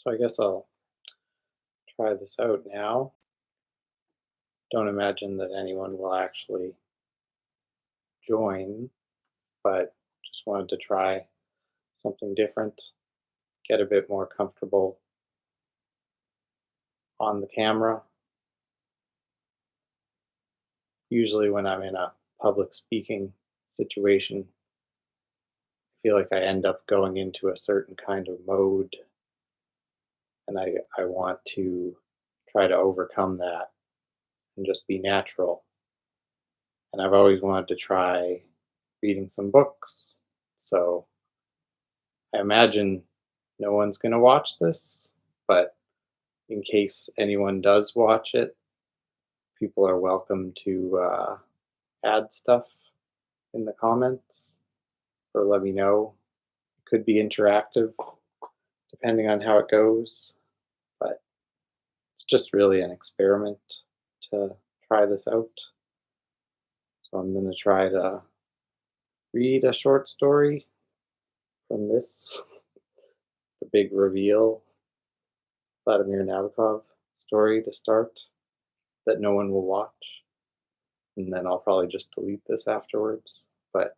So I guess I'll try this out now. Don't imagine that anyone will actually join, but just wanted to try something different, get a bit more comfortable on the camera. Usually, when I'm in a public speaking situation, I feel like I end up going into a certain kind of mode, and I want to try to overcome that and just be natural. And I've always wanted to try reading some books. So I imagine no one's going to watch this, but in case anyone does watch it, people are welcome to add stuff in the comments or let me know. It could be interactive depending on how it goes, but it's just really an experiment to try this out. So I'm going to try to read a short story from this, the big reveal Vladimir Nabokov story to start that no one will watch. And then I'll probably just delete this afterwards. But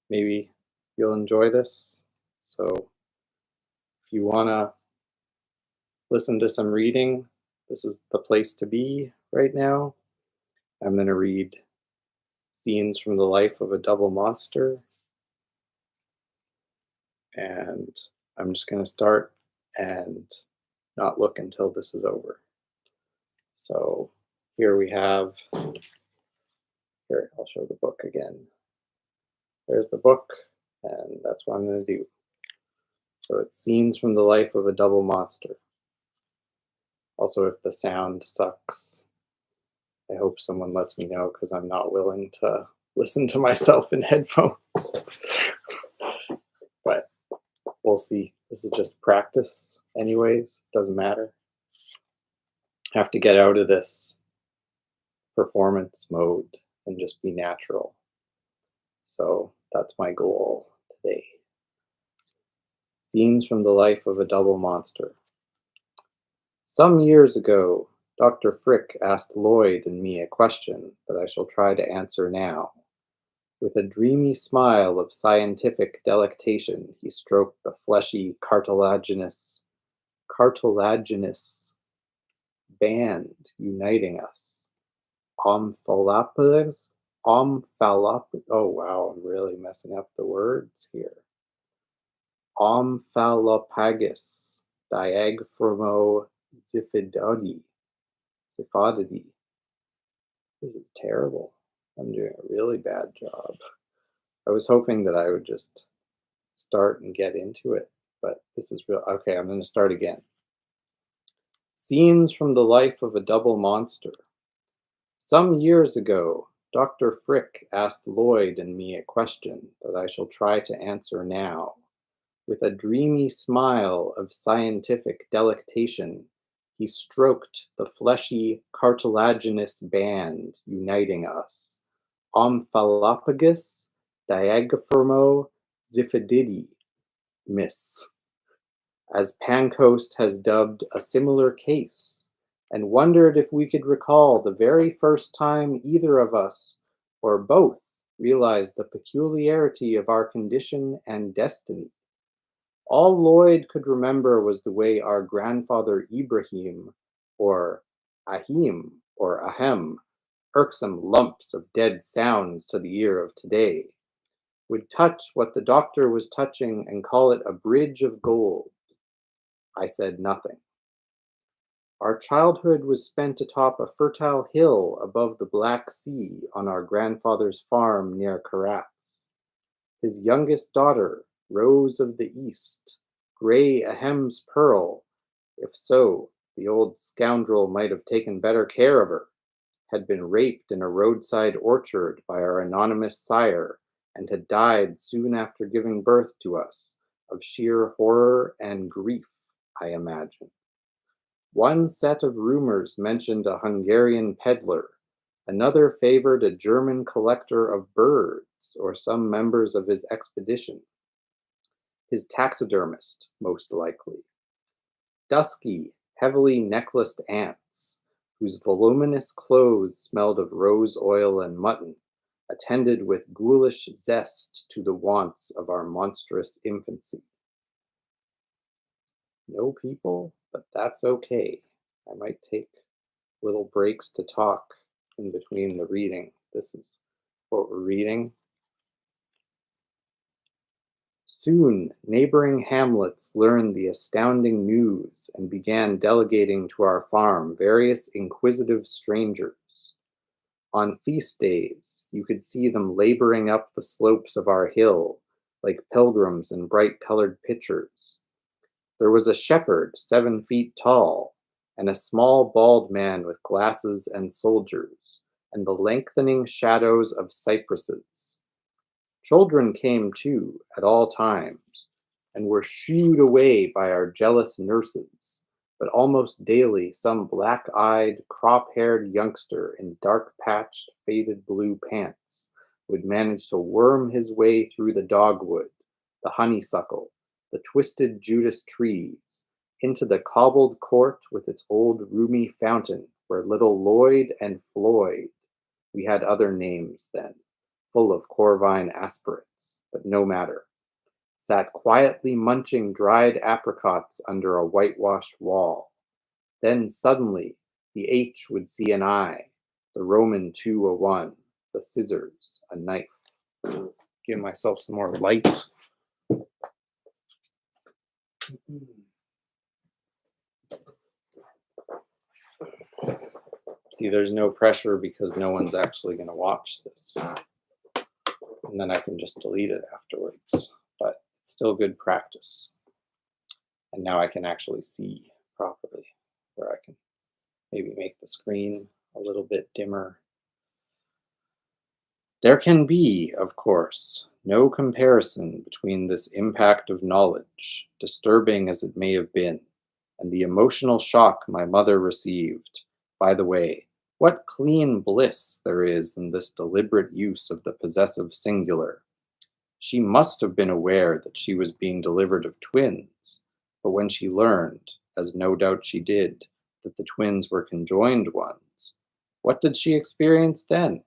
maybe you'll enjoy this. So if you want to listen to some reading, this is the place to be right now. I'm going to read Scenes from the Life of a Double Monster. And I'm just going to start and not look until this is over. So here we have, here, I'll show the book again. There's the book, and that's what I'm going to do. So it's Scenes from the Life of a Double Monster. Also, if the sound sucks, I hope someone lets me know because I'm not willing to listen to myself in headphones. But we'll see. This is just practice anyways. Doesn't matter. I have to get out of this performance mode and just be natural. So that's my goal today. Scenes from the Life of a Double Monster. Some years ago, Dr. Frick asked Lloyd and me a question that I shall try to answer now. With a dreamy smile of scientific delectation, he stroked the fleshy, cartilaginous band uniting us. Omphalopagus? Oh wow, I'm really messing up the words here. Omphalopagus diaphragmo Zifidodi. This is terrible. I'm doing a really bad job. I was hoping that I would just start and get into it, but this is real. Okay, I'm going to start again. Scenes from the Life of a Double Monster. Some years ago, Dr. Frick asked Lloyd and me a question that I shall try to answer now. With a dreamy smile of scientific delectation, he stroked the fleshy, cartilaginous band uniting us. Omphalopagus diaphragmo Zifididi, miss, as Pancoast has dubbed a similar case, and wondered if we could recall the very first time either of us, or both, realized the peculiarity of our condition and destiny. All Lloyd could remember was the way our grandfather Ibrahim, or Ahim, or Ahem, irksome lumps of dead sounds to the ear of today, would touch what the doctor was touching and call it a bridge of gold. I said nothing. Our childhood was spent atop a fertile hill above the Black Sea on our grandfather's farm near Karatz. His youngest daughter, Rose of the East, Grey Ahem's pearl, if so, the old scoundrel might have taken better care of her, had been raped in a roadside orchard by our anonymous sire and had died soon after giving birth to us, of sheer horror and grief, I imagine. One set of rumors mentioned a Hungarian peddler, another favored a German collector of birds or some members of his expedition. His taxidermist, most likely. dusky, heavily necklaced ants, whose voluminous clothes smelled of rose oil and mutton, attended with ghoulish zest to the wants of our monstrous infancy. No people, but that's okay. I might take little breaks to talk in between the reading. This is what we're reading. Soon, neighboring hamlets learned the astounding news and began delegating to our farm various inquisitive strangers. On feast days, you could see them laboring up the slopes of our hill like pilgrims in bright colored pitchers. There was a shepherd 7 feet tall, and a small bald man with glasses and soldiers, and the lengthening shadows of cypresses. Children came too, at all times, and were shooed away by our jealous nurses, but almost daily some black-eyed, crop-haired youngster in dark-patched, faded blue pants would manage to worm his way through the dogwood, the honeysuckle, the twisted Judas trees, into the cobbled court with its old roomy fountain, where little Lloyd and Floyd, we had other names then, full of Corvine aspirates, but no matter, sat quietly munching dried apricots under a whitewashed wall. Then suddenly the H would see an I, the Roman 2 a 1, the scissors, a knife. Give myself some more light. See, there's no pressure because no one's actually going to watch this. And then I can just delete it afterwards. But it's still good practice. And now I can actually see properly, where I can maybe make the screen a little bit dimmer. There can be, of course, no comparison between this impact of knowledge, disturbing as it may have been, and the emotional shock my mother received. By the way, what clean bliss there is in this deliberate use of the possessive singular. She must have been aware that she was being delivered of twins, but when she learned, as no doubt she did, that the twins were conjoined ones, what did she experience then?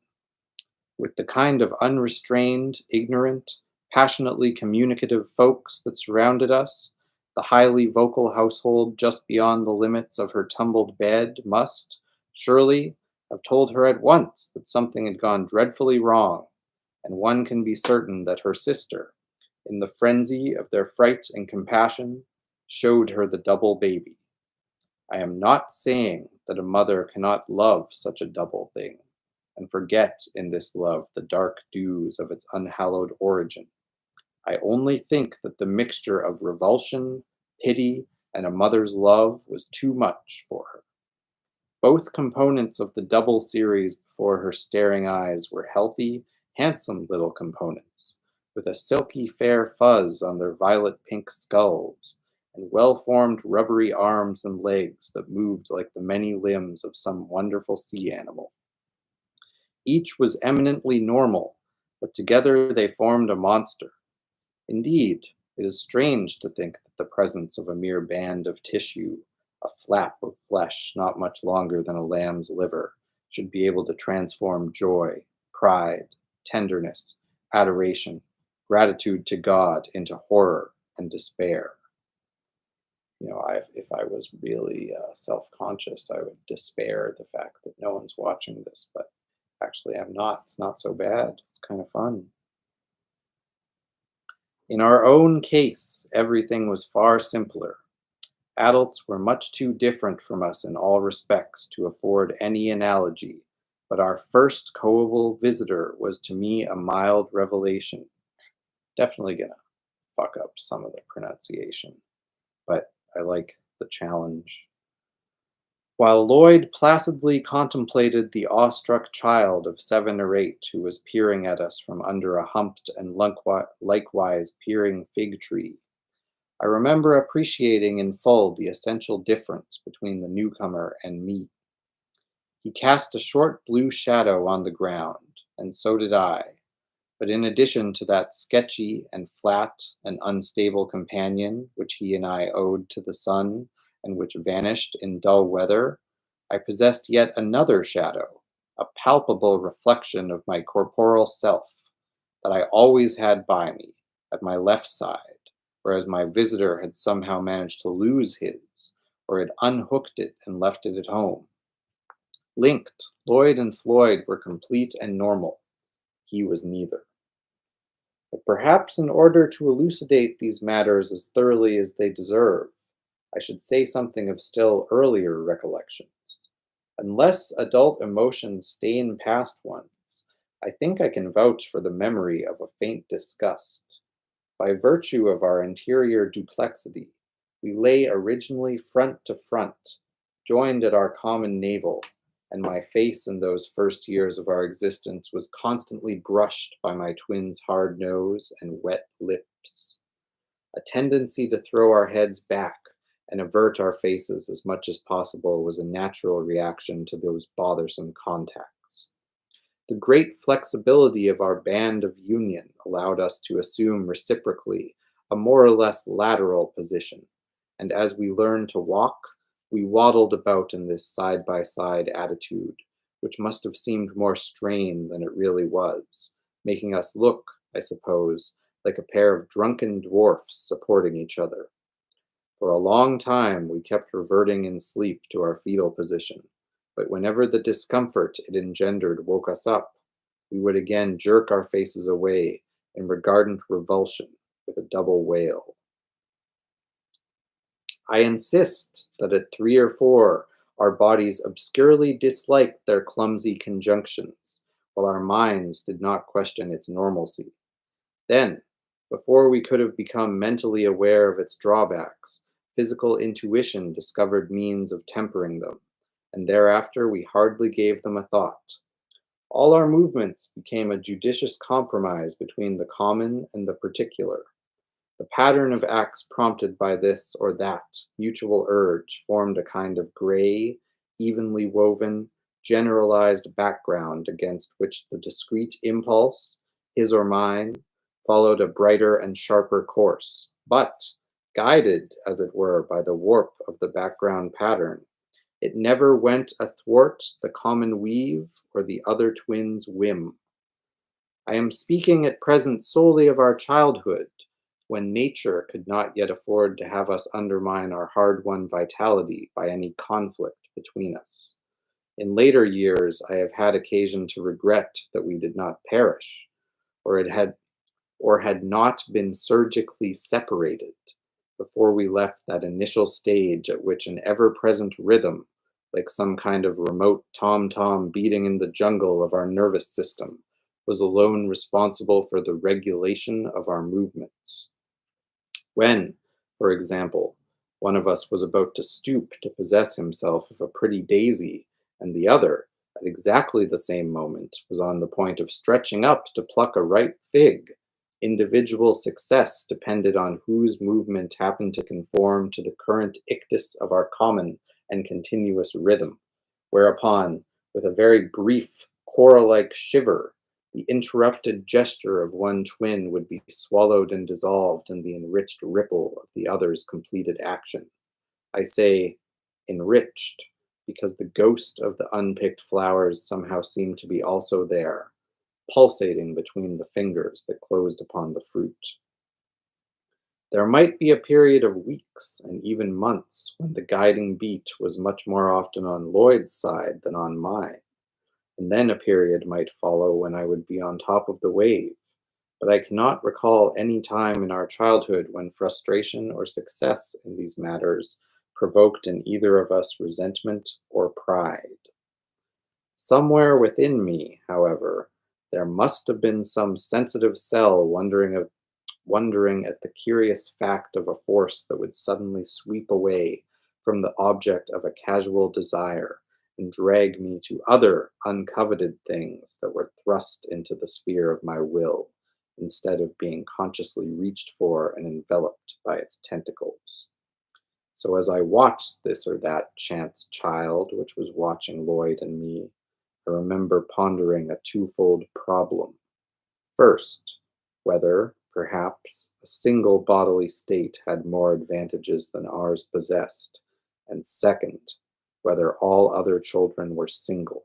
With the kind of unrestrained, ignorant, passionately communicative folks that surrounded us, the highly vocal household just beyond the limits of her tumbled bed must, surely, have told her at once that something had gone dreadfully wrong, and one can be certain that her sister, in the frenzy of their fright and compassion, showed her the double baby. I am not saying that a mother cannot love such a double thing, and forget in this love the dark dews of its unhallowed origin. I only think that the mixture of revulsion, pity, and a mother's love was too much for her. Both components of the double series before her staring eyes were healthy, handsome little components, with a silky fair fuzz on their violet-pink skulls, and well-formed rubbery arms and legs that moved like the many limbs of some wonderful sea animal. Each was eminently normal, but together they formed a monster. Indeed, it is strange to think that the presence of a mere band of tissue, a flap of flesh not much longer than a lamb's liver, should be able to transform joy, pride, tenderness, adoration, gratitude to God into horror and despair. If I was really self-conscious, I would despair the fact that no one's watching this, but actually I'm not. It's not so bad. It's kind of fun. In our own case, everything was far simpler. Adults were much too different from us in all respects to afford any analogy, but our first coeval visitor was to me a mild revelation. Definitely gonna fuck up some of the pronunciation, but I like the challenge. While Lloyd placidly contemplated the awestruck child of 7 or 8 who was peering at us from under a humped and likewise peering fig tree, I remember appreciating in full the essential difference between the newcomer and me. He cast a short blue shadow on the ground, and so did I, but in addition to that sketchy and flat and unstable companion which he and I owed to the sun and which vanished in dull weather, I possessed yet another shadow, a palpable reflection of my corporal self, that I always had by me, at my left side, whereas my visitor had somehow managed to lose his, or had unhooked it and left it at home. Linked, Lloyd and Floyd were complete and normal. He was neither. But perhaps in order to elucidate these matters as thoroughly as they deserve, I should say something of still earlier recollections. Unless adult emotions stain past ones, I think I can vouch for the memory of a faint disgust. By virtue of our interior duplexity, we lay originally front to front, joined at our common navel, and my face in those first years of our existence was constantly brushed by my twin's hard nose and wet lips. A tendency to throw our heads back and avert our faces as much as possible was a natural reaction to those bothersome contacts. The great flexibility of our band of union allowed us to assume reciprocally a more or less lateral position, and as we learned to walk, we waddled about in this side by side attitude, which must have seemed more strained than it really was, making us look, I suppose, like a pair of drunken dwarfs supporting each other. For a long time we kept reverting in sleep to our fetal position, but whenever the discomfort it engendered woke us up, we would again jerk our faces away in regardant revulsion with a double wail. I insist that at 3 or 4 our bodies obscurely disliked their clumsy conjunctions, while our minds did not question its normalcy. Then, before we could have become mentally aware of its drawbacks, physical intuition discovered means of tempering them, and thereafter we hardly gave them a thought. All our movements became a judicious compromise between the common and the particular. The pattern of acts prompted by this or that mutual urge formed a kind of gray, evenly woven, generalized background against which the discrete impulse, his or mine, followed a brighter and sharper course, but, guided, as it were, by the warp of the background pattern, it never went athwart the common weave or the other twin's whim. I am speaking at present solely of our childhood, when nature could not yet afford to have us undermine our hard-won vitality by any conflict between us. In later years, I have had occasion to regret that we did not perish, or it had or had not been surgically separated before we left that initial stage at which an ever-present rhythm, like some kind of remote tom-tom beating in the jungle of our nervous system, was alone responsible for the regulation of our movements. When, for example, one of us was about to stoop to possess himself of a pretty daisy, and the other, at exactly the same moment, was on the point of stretching up to pluck a ripe fig, individual success depended on whose movement happened to conform to the current ictus of our common and continuous rhythm, whereupon, with a very brief, choral-like shiver, the interrupted gesture of one twin would be swallowed and dissolved in the enriched ripple of the other's completed action. I say enriched because the ghost of the unpicked flowers somehow seemed to be also there, pulsating between the fingers that closed upon the fruit. There might be a period of weeks and even months when the guiding beat was much more often on Lloyd's side than on mine, and then a period might follow when I would be on top of the wave. But I cannot recall any time in our childhood when frustration or success in these matters provoked in either of us resentment or pride. Somewhere within me, however, there must have been some sensitive cell wondering at the curious fact of a force that would suddenly sweep away from the object of a casual desire and drag me to other uncoveted things that were thrust into the sphere of my will, instead of being consciously reached for and enveloped by its tentacles. So as I watched this or that chance child which was watching Lloyd and me, I remember pondering a twofold problem. First, whether, perhaps, a single bodily state had more advantages than ours possessed, and second, whether all other children were single.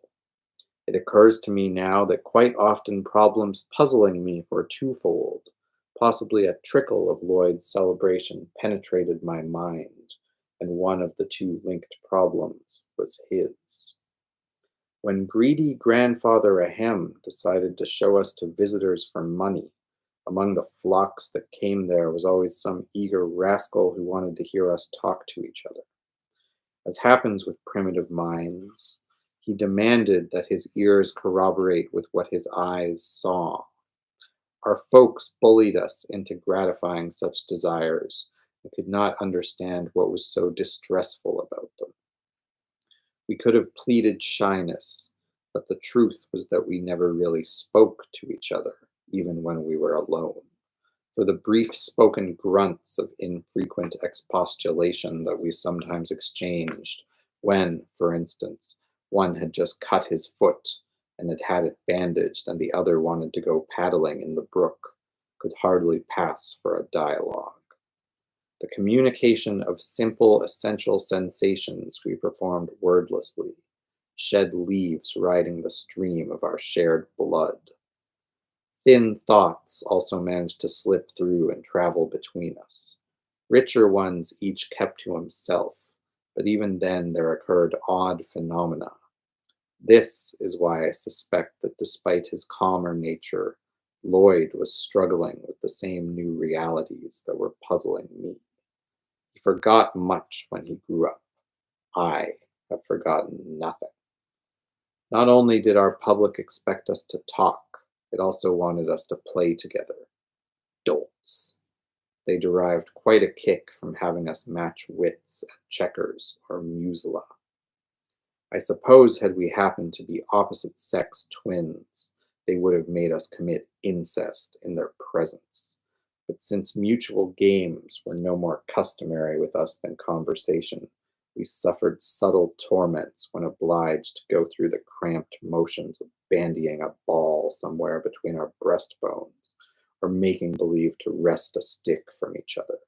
It occurs to me now that quite often problems puzzling me were twofold. Possibly a trickle of Lloyd's celebration penetrated my mind, and one of the two linked problems was his. When greedy Grandfather Ahem decided to show us to visitors for money, among the flocks that came there was always some eager rascal who wanted to hear us talk to each other. As happens with primitive minds, he demanded that his ears corroborate with what his eyes saw. Our folks bullied us into gratifying such desires and could not understand what was so distressful about them. We could have pleaded shyness, but the truth was that we never really spoke to each other, even when we were alone. For the brief spoken grunts of infrequent expostulation that we sometimes exchanged, when, for instance, one had just cut his foot and had had it bandaged, and the other wanted to go paddling in the brook, could hardly pass for a dialogue. The communication of simple, essential sensations we performed wordlessly, shed leaves riding the stream of our shared blood. Thin thoughts also managed to slip through and travel between us. Richer ones each kept to himself, but even then there occurred odd phenomena. This is why I suspect that despite his calmer nature, Lloyd was struggling with the same new realities that were puzzling me. He forgot much when he grew up. I have forgotten nothing. Not only did our public expect us to talk, it also wanted us to play together. Dolts. They derived quite a kick from having us match wits at checkers or musela. I suppose had we happened to be opposite sex twins, they would have made us commit incest in their presence. But since mutual games were no more customary with us than conversation, we suffered subtle torments when obliged to go through the cramped motions of bandying a ball somewhere between our breastbones, or making believe to wrest a stick from each other.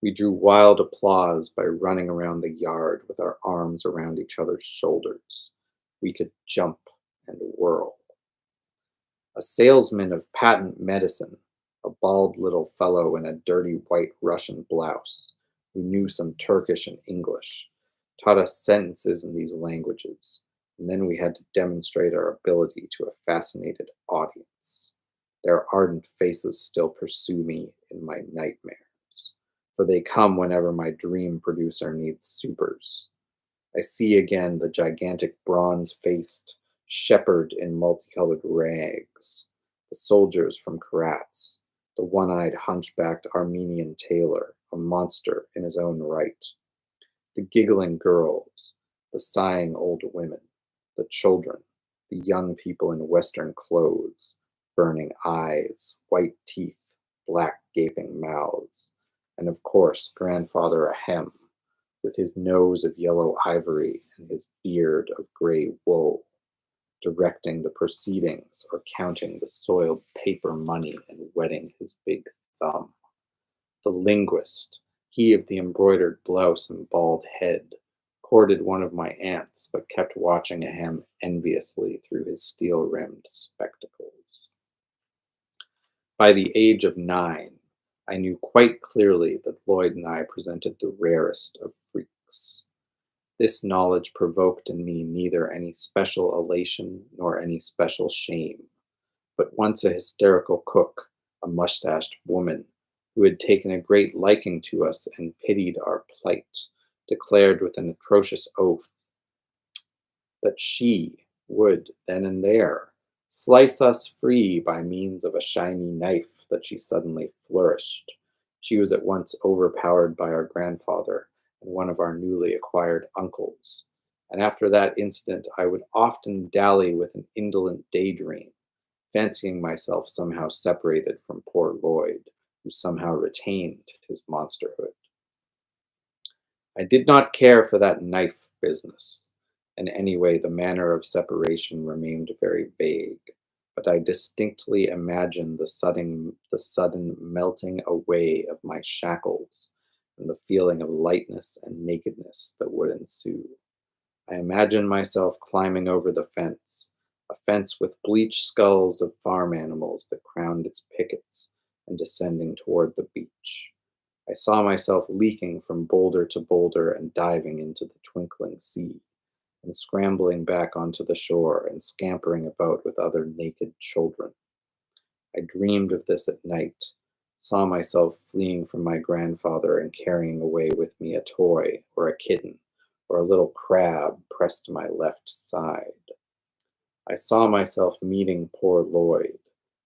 We drew wild applause by running around the yard with our arms around each other's shoulders. We could jump and whirl. A salesman of patent medicine, a bald little fellow in a dirty white Russian blouse, who knew some Turkish and English, taught us sentences in these languages, and then we had to demonstrate our ability to a fascinated audience. Their ardent faces still pursue me in my nightmares, for they come whenever my dream producer needs supers. I see again the gigantic bronze-faced shepherd in multicolored rags, the soldiers from Karatz, the one-eyed hunchbacked Armenian tailor, a monster in his own right, the giggling girls, the sighing old women, the children, the young people in Western clothes, burning eyes, white teeth, black gaping mouths, and of course Grandfather Ahem, with his nose of yellow ivory and his beard of gray wool, directing the proceedings or counting the soiled paper money and wetting his big thumb. The linguist, he of the embroidered blouse and bald head, courted one of my aunts, but kept watching Ahem enviously through his steel-rimmed spectacles. By the age of 9, I knew quite clearly that Lloyd and I presented the rarest of freaks. This knowledge provoked in me neither any special elation nor any special shame, but once a hysterical cook, a mustached woman, who had taken a great liking to us and pitied our plight, declared with an atrocious oath that she would, then and there, slice us free by means of a shiny knife that she suddenly flourished. She was at once overpowered by our grandfather and one of our newly acquired uncles, and after that incident I would often dally with an indolent daydream, fancying myself somehow separated from poor Lloyd, who somehow retained his monsterhood. I did not care for that knife business, and anyway the manner of separation remained very vague, but I distinctly imagined the sudden melting away of my shackles, and the feeling of lightness and nakedness that would ensue. I imagined myself climbing over the fence, a fence with bleached skulls of farm animals that crowned its pickets, and descending toward the beach. I saw myself leaking from boulder to boulder and diving into the twinkling sea, and scrambling back onto the shore and scampering about with other naked children. I dreamed of this at night, saw myself fleeing from my grandfather and carrying away with me a toy or a kitten or a little crab pressed to my left side. I saw myself meeting poor Lloyd,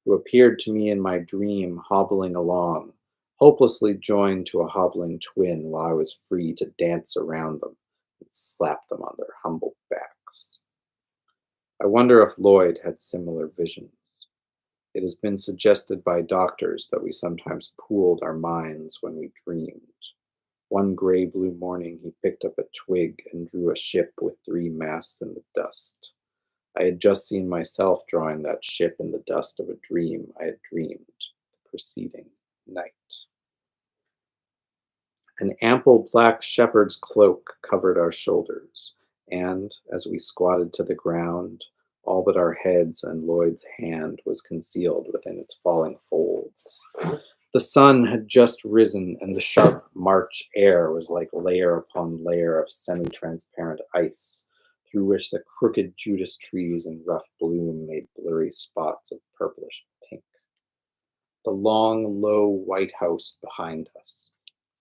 who appeared to me in my dream hobbling along, hopelessly joined to a hobbling twin while I was free to dance around them and slap them on their humble backs. I wonder if Lloyd had similar visions. It has been suggested by doctors that we sometimes pooled our minds when we dreamed. One gray blue morning, he picked up a twig and drew a ship with three masts in the dust. I had just seen myself drawing that ship in the dust of a dream I had dreamed the preceding night. An ample black shepherd's cloak covered our shoulders, and, as we squatted to the ground, all but our heads and Lloyd's hand was concealed within its falling folds. The sun had just risen, and the sharp March air was like layer upon layer of semi-transparent ice, through which the crooked Judas trees in rough bloom made blurry spots of purplish pink. The long, low White House behind us,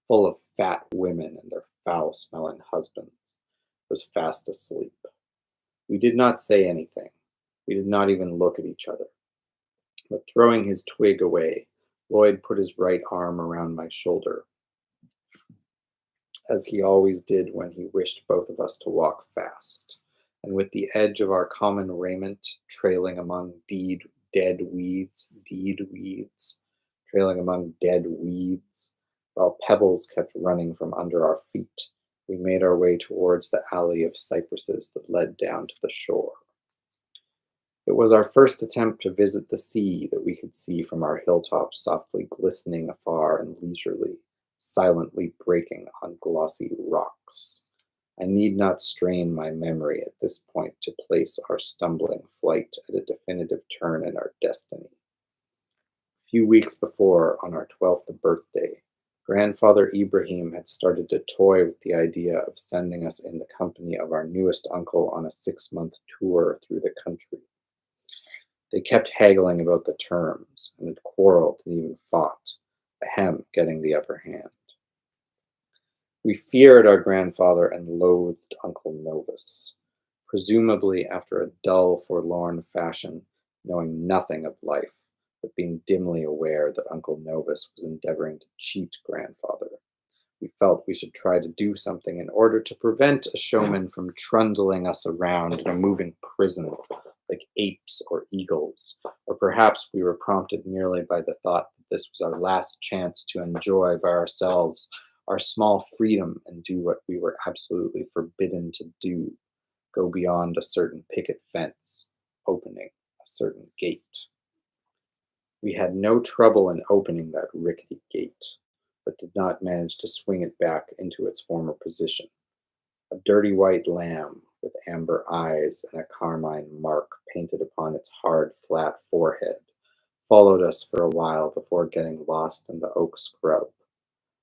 full of fat women and their foul-smelling husbands, was fast asleep. We did not say anything. We did not even look at each other. But throwing his twig away, Lloyd put his right arm around my shoulder, as he always did when he wished both of us to walk fast, and with the edge of our common raiment trailing among dead weeds, trailing among dead weeds, while pebbles kept running from under our feet, we made our way towards the alley of cypresses that led down to the shore. It was our first attempt to visit the sea that we could see from our hilltops, softly glistening afar and leisurely, silently breaking on glossy rocks. I need not strain my memory at this point to place our stumbling flight at a definitive turn in our destiny. A few weeks before, on our 12th birthday, Grandfather Ibrahim had started to toy with the idea of sending us in the company of our newest uncle on a 6-month tour through the country. They kept haggling about the terms, and had quarreled and even fought, ahem getting the upper hand. We feared our grandfather and loathed Uncle Novus, presumably after a dull, forlorn fashion, knowing nothing of life, but being dimly aware that Uncle Novus was endeavoring to cheat Grandfather. We felt we should try to do something in order to prevent a showman from trundling us around in a moving prison like apes or eagles, or perhaps we were prompted merely by the thought that this was our last chance to enjoy by ourselves our small freedom and do what we were absolutely forbidden to do, go beyond a certain picket fence, opening a certain gate. We had no trouble in opening that rickety gate, but did not manage to swing it back into its former position. A dirty white lamb with amber eyes and a carmine mark painted upon its hard, flat forehead followed us for a while before getting lost in the oak scrub.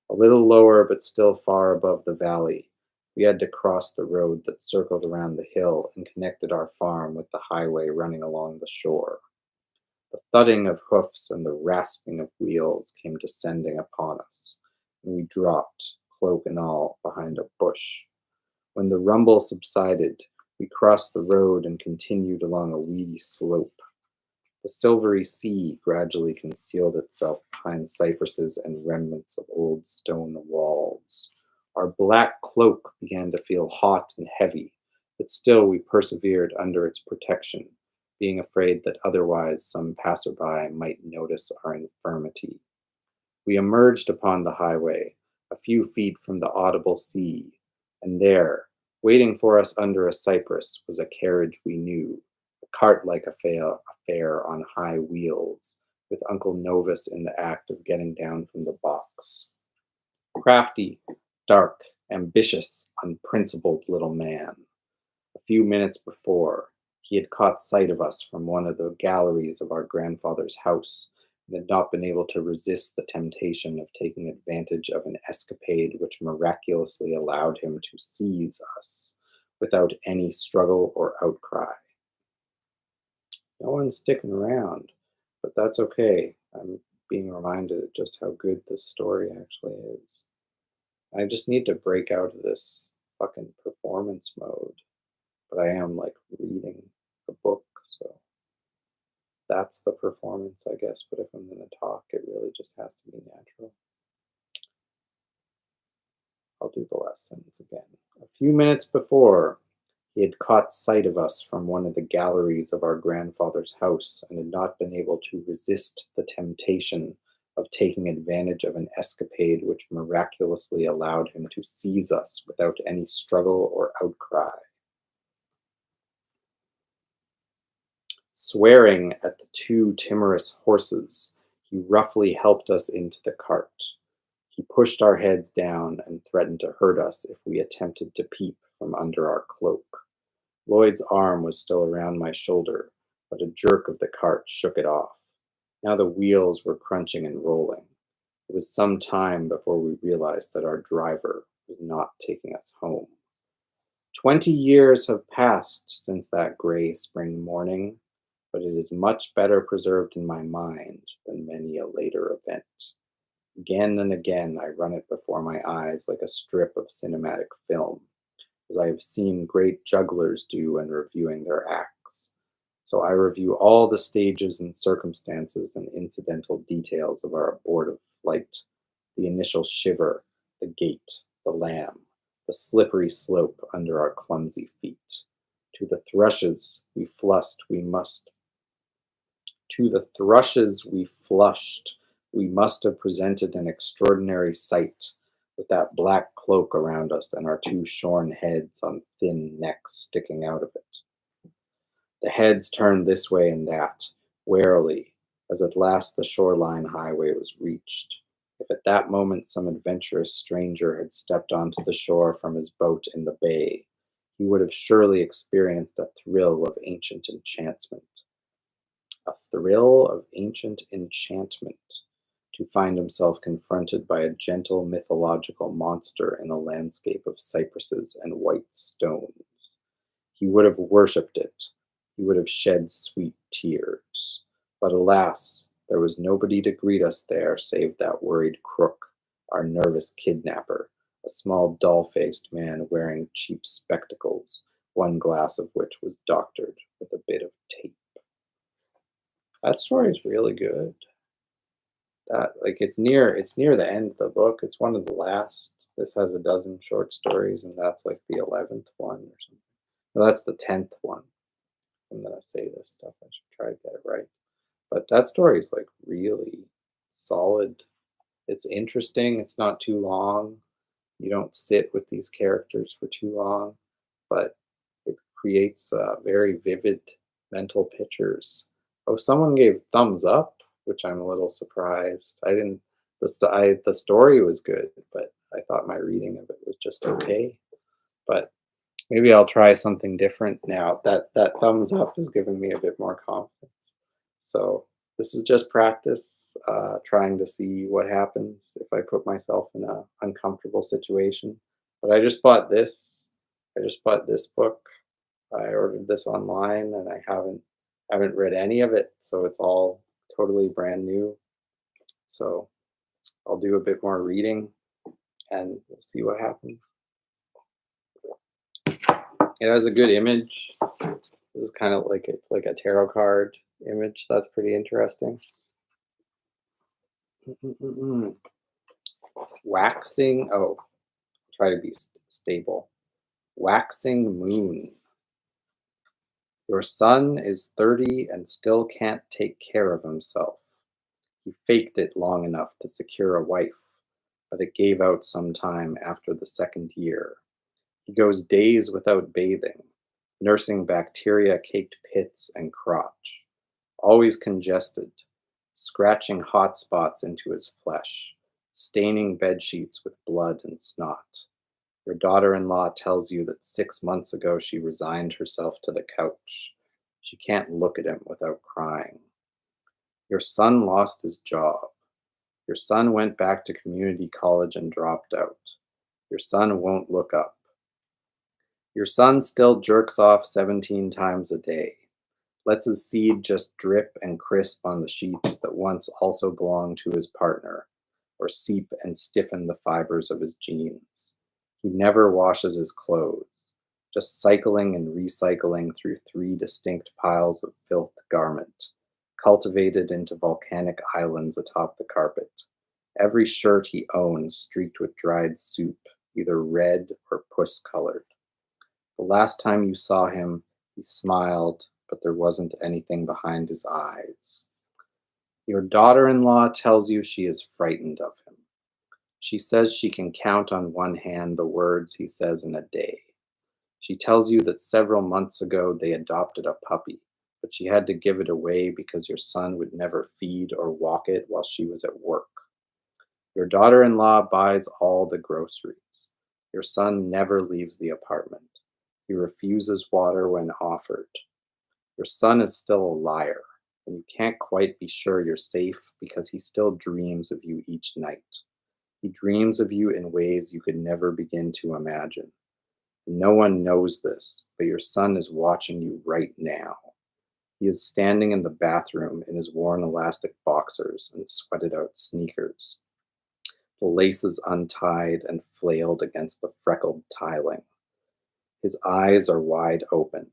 A little lower, but still far above the valley, we had to cross the road that circled around the hill and connected our farm with the highway running along the shore. The thudding of hoofs and the rasping of wheels came descending upon us, and we dropped, cloak and all, behind a bush. When the rumble subsided, we crossed the road and continued along a weedy slope. The silvery sea gradually concealed itself behind cypresses and remnants of old stone walls. Our black cloak began to feel hot and heavy, but still we persevered under its protection, being afraid that otherwise some passerby might notice our infirmity. We emerged upon the highway, a few feet from the audible sea, and there, waiting for us under a cypress, was a carriage we knew, a cart-like affair on high wheels, with Uncle Novus in the act of getting down from the box. crafty, dark, ambitious, unprincipled little man. A few minutes before, he had caught sight of us from one of the galleries of our grandfather's house and had not been able to resist the temptation of taking advantage of an escapade which miraculously allowed him to seize us without any struggle or outcry. No one's sticking around, but that's okay. I'm being reminded of just how good this story actually is. I just need to break out of this fucking performance mode, but I am like reading the book, so that's the performance, I guess. But if I'm going to talk, it really just has to be natural. I'll do the last sentence again. A few minutes before, he had caught sight of us from one of the galleries of our grandfather's house and had not been able to resist the temptation of taking advantage of an escapade which miraculously allowed him to seize us without any struggle or outcry. Swearing at the two timorous horses, he roughly helped us into the cart. He pushed our heads down and threatened to hurt us if we attempted to peep from under our cloak. Lloyd's arm was still around my shoulder, but a jerk of the cart shook it off. Now the wheels were crunching and rolling. It was some time before we realized that our driver was not taking us home. 20 years have passed since that gray spring morning, but it is much better preserved in my mind than many a later event. Again and again I run it before my eyes like a strip of cinematic film, as I have seen great jugglers do when reviewing their acts. So I review all the stages and circumstances and incidental details of our abortive flight, the initial shiver, the gait, the lamb, the slippery slope under our clumsy feet. To the thrushes we flushed, we must have presented an extraordinary sight, with that black cloak around us and our two shorn heads on thin necks sticking out of it. The heads turned this way and that, warily, as at last the shoreline highway was reached. If at that moment some adventurous stranger had stepped onto the shore from his boat in the bay, he would have surely experienced a thrill of ancient enchantment. A thrill of ancient enchantment, to find himself confronted by a gentle mythological monster in a landscape of cypresses and white stones. He would have worshipped it. He would have shed sweet tears. But alas, there was nobody to greet us there save that worried crook, our nervous kidnapper, a small doll-faced man wearing cheap spectacles, one glass of which was doctored with a bit of tape. That story is really good. That it's near the end of the book. It's one of the last. This has a dozen short stories, and that's like the 11th one or something. No, that's the 10th one. I'm gonna say this stuff. I should try to get it right. But that story is like really solid. It's interesting. It's not too long. You don't sit with these characters for too long, but it creates very vivid mental pictures. Oh, someone gave thumbs up, which I'm a little surprised. I didn't. The story was good, but I thought my reading of it was just okay. But maybe I'll try something different now. That thumbs up is giving me a bit more confidence. So this is just practice, trying to see what happens if I put myself in an uncomfortable situation. But I just bought this. I just bought this book. I ordered this online, and I haven't read any of it, so it's all totally brand new. So I'll do a bit more reading, and we'll see what happens. It has a good image. It's kind of like it's like a tarot card image. That's pretty interesting. Waxing. Oh, try to be stable. Waxing moon. Your son is 30 and still can't take care of himself. He faked it long enough to secure a wife, but it gave out some time after the second year. He goes days without bathing, nursing bacteria-caked pits and crotch, always congested, scratching hot spots into his flesh, staining bed sheets with blood and snot. Your daughter-in-law tells you that 6 months ago she resigned herself to the couch. She can't look at him without crying. Your son lost his job. Your son went back to community college and dropped out. Your son won't look up. Your son still jerks off 17 times a day, lets his seed just drip and crisp on the sheets that once also belonged to his partner, or seep and stiffen the fibers of his jeans. He never washes his clothes, just cycling and recycling through 3 distinct piles of filth garment, cultivated into volcanic islands atop the carpet. Every shirt he owns streaked with dried soup, either red or puss-colored. The last time you saw him, he smiled, but there wasn't anything behind his eyes. Your daughter-in-law tells you she is frightened of him. She says she can count on one hand the words he says in a day. She tells you that several months ago they adopted a puppy, but she had to give it away because your son would never feed or walk it while she was at work. Your daughter-in-law buys all the groceries. Your son never leaves the apartment. He refuses water when offered. Your son is still a liar, and you can't quite be sure you're safe because he still dreams of you each night. He dreams of you in ways you could never begin to imagine. No one knows this, but your son is watching you right now. He is standing in the bathroom in his worn elastic boxers and sweated out sneakers, the laces untied and flailed against the freckled tiling. His eyes are wide open,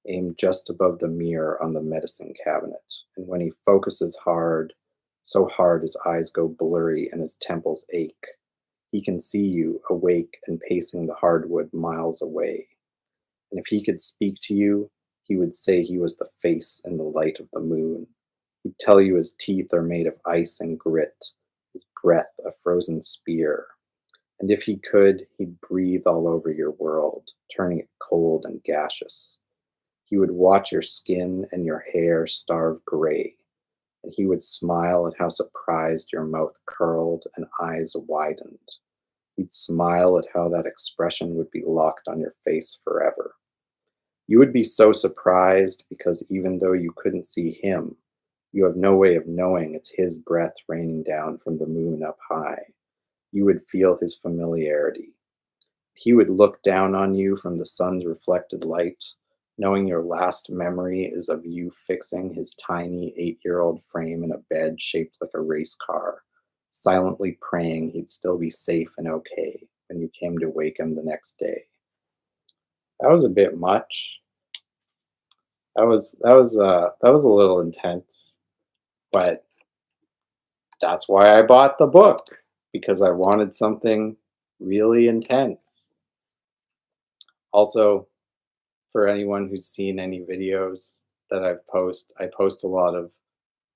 aimed just above the mirror on the medicine cabinet, and when he focuses hard, so hard his eyes go blurry and his temples ache, he can see you, awake and pacing the hardwood miles away. And if he could speak to you, he would say he was the face in the light of the moon. He'd tell you his teeth are made of ice and grit, his breath a frozen spear. And if he could, he'd breathe all over your world, turning it cold and gaseous. He would watch your skin and your hair starve gray, and he would smile at how surprised your mouth curled and eyes widened. He'd smile at how that expression would be locked on your face forever. You would be so surprised because even though you couldn't see him, you have no way of knowing it's his breath raining down from the moon up high. You would feel his familiarity. He would look down on you from the sun's reflected light, knowing your last memory is of you fixing his tiny 8-year-old frame in a bed shaped like a race car, silently praying he'd still be safe and okay when you came to wake him the next day. That was a bit much. That was a little intense, but that's why I bought the book, because I wanted something really intense. Also, for anyone who's seen any videos that I post a lot of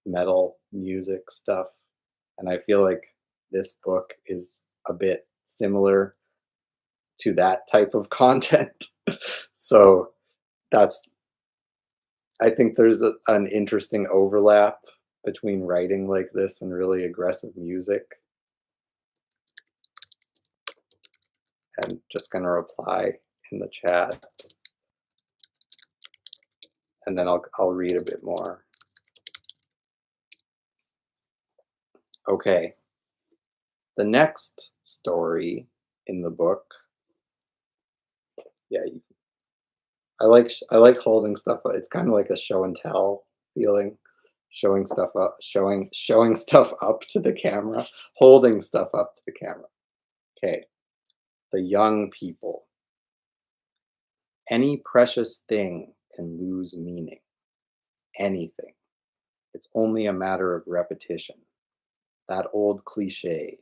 metal music stuff, and I feel like this book is a bit similar to that type of content. So that's I think there's an interesting overlap between writing like this and really aggressive music. I'm just going to reply in the chat, and then I'll read a bit more. Okay. The next story in the book, yeah, I like holding stuff. It's kind of like a show and tell feeling, showing stuff up to the camera, holding stuff up to the camera. Okay. The young people. Any precious thing can lose meaning. Anything. It's only a matter of repetition. That old cliche.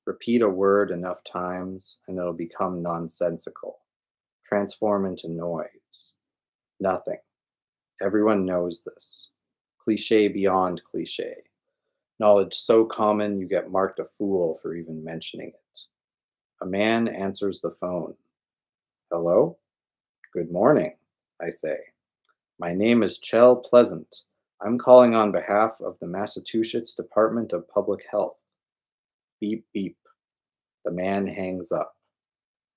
Repeat a word enough times and it'll become nonsensical. Transform into noise. Nothing. Everyone knows this. Cliche beyond cliche. Knowledge so common you get marked a fool for even mentioning it. A man answers the phone. Hello? Good morning, I say. My name is Chell Pleasant. I'm calling on behalf of the Massachusetts Department of Public Health. Beep, beep. The man hangs up.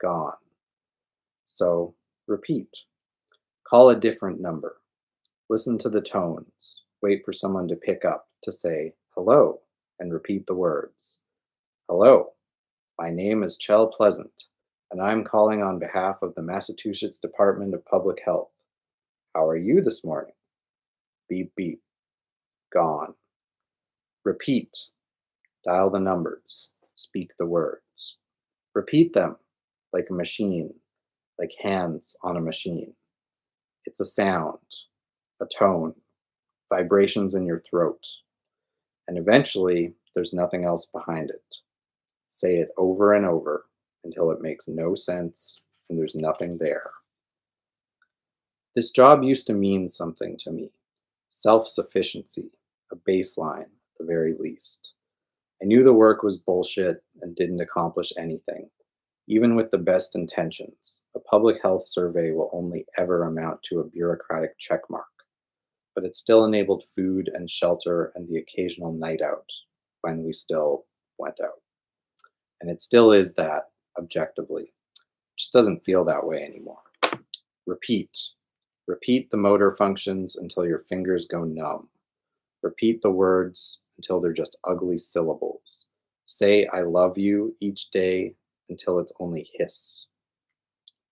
Gone. So, repeat. Call a different number. Listen to the tones. Wait for someone to pick up to say hello and repeat the words. Hello, my name is Chell Pleasant, and I'm calling on behalf of the Massachusetts Department of Public Health. How are you this morning? Beep, beep. Gone. Repeat. Dial the numbers. Speak the words. Repeat them like a machine, like hands on a machine. It's a sound, a tone, vibrations in your throat. And eventually, there's nothing else behind it. Say it over and over until it makes no sense and there's nothing there. This job used to mean something to me, self sufficiency, a baseline at the very least. I knew the work was bullshit and didn't accomplish anything. Even with the best intentions, a public health survey will only ever amount to a bureaucratic checkmark, but it still enabled food and shelter and the occasional night out when we still went out. And it still is that objectively. It just doesn't feel that way anymore. Repeat. Repeat the motor functions until your fingers go numb. Repeat the words until they're just ugly syllables. Say I love you each day until it's only hiss,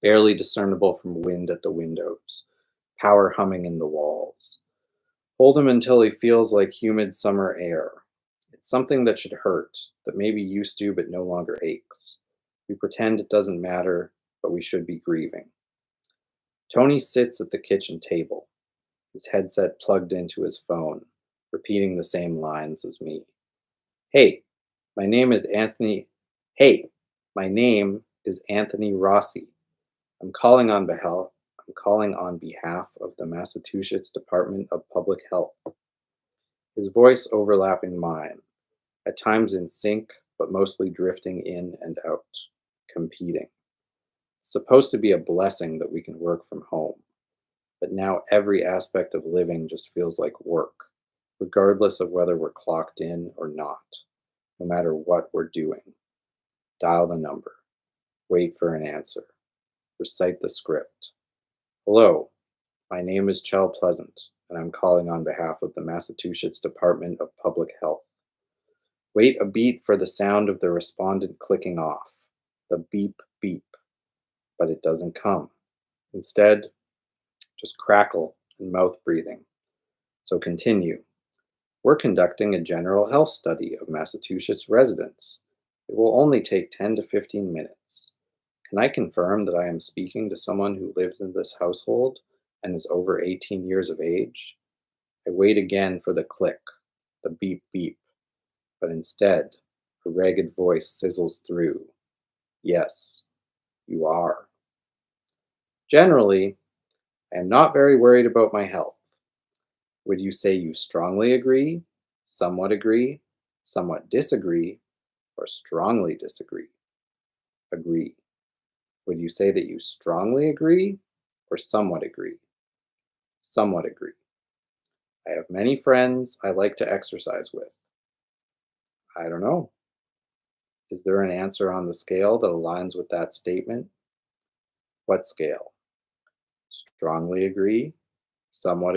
barely discernible from wind at the windows, power humming in the walls. Hold him until he feels like humid summer air. It's something that should hurt, that maybe used to but no longer aches. We pretend it doesn't matter, but we should be grieving. Tony sits at the kitchen table, his headset plugged into his phone, repeating the same lines as me. Hey, my name is Anthony. Hey, my name is Anthony Rossi. I'm calling on behalf I'm calling on behalf of the Massachusetts Department of Public Health. His voice overlapping mine, at times in sync, but mostly drifting in and out, competing. It's supposed to be a blessing that we can work from home, but now every aspect of living just feels like work, regardless of whether we're clocked in or not, no matter what we're doing. Dial the number, wait for an answer, recite the script. Hello, my name is Chell Pleasant, and I'm calling on behalf of the Massachusetts Department of Public Health. Wait a beat for the sound of the respondent clicking off, the beep beep, but it doesn't come. Instead, just crackle and mouth breathing. So continue. We're conducting a general health study of Massachusetts residents. It will only take 10 to 15 minutes. Can I confirm that I am speaking to someone who lives in this household and is over 18 years of age? I wait again for the click, the beep beep, but instead, a ragged voice sizzles through. Yes, you are. Generally, I am not very worried about my health. Would you say you strongly agree, somewhat disagree, or strongly disagree? Agree. Would you say that you strongly agree or somewhat agree? Somewhat agree. I have many friends I like to exercise with. I don't know. Is there an answer on the scale that aligns with that statement? What scale? Strongly agree, somewhat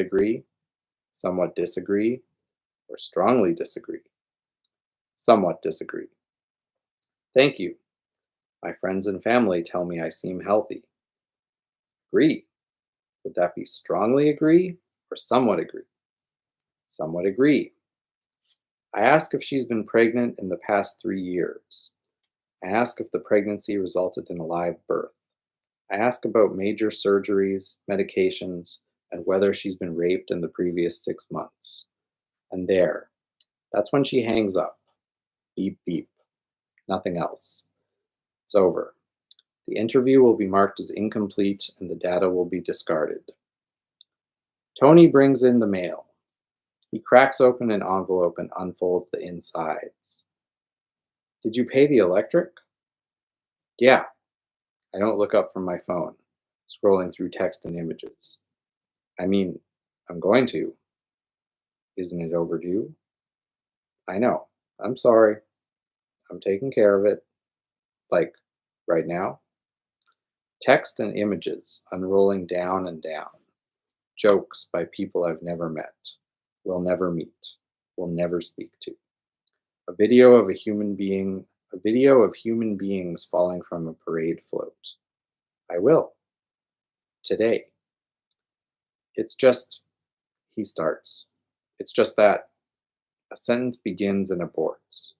disagree, or strongly disagree? Somewhat disagree. Thank you. My friends and family tell me I seem healthy. Agree. Would that be strongly agree or somewhat agree? Somewhat agree. I ask if she's been pregnant in the past 3 years. I ask if the pregnancy resulted in a live birth. I ask about major surgeries, medications, and whether she's been raped in the previous 6 months. And there, that's when she hangs up. Beep, beep. Nothing else. It's over. The interview will be marked as incomplete and the data will be discarded. Tony brings in the mail. He cracks open an envelope and unfolds the insides. Did you pay the electric? Yeah. I don't look up from my phone, scrolling through text and images. I mean, I'm going to. Isn't it overdue? I know. I'm sorry. I'm taking care of it, like right now. Text and images unrolling down and down. Jokes by people I've never met, will never meet, will never speak to. A video of a video of human beings falling from a parade float. I will, today. It's just, he starts. It's just that a sentence begins and aborts,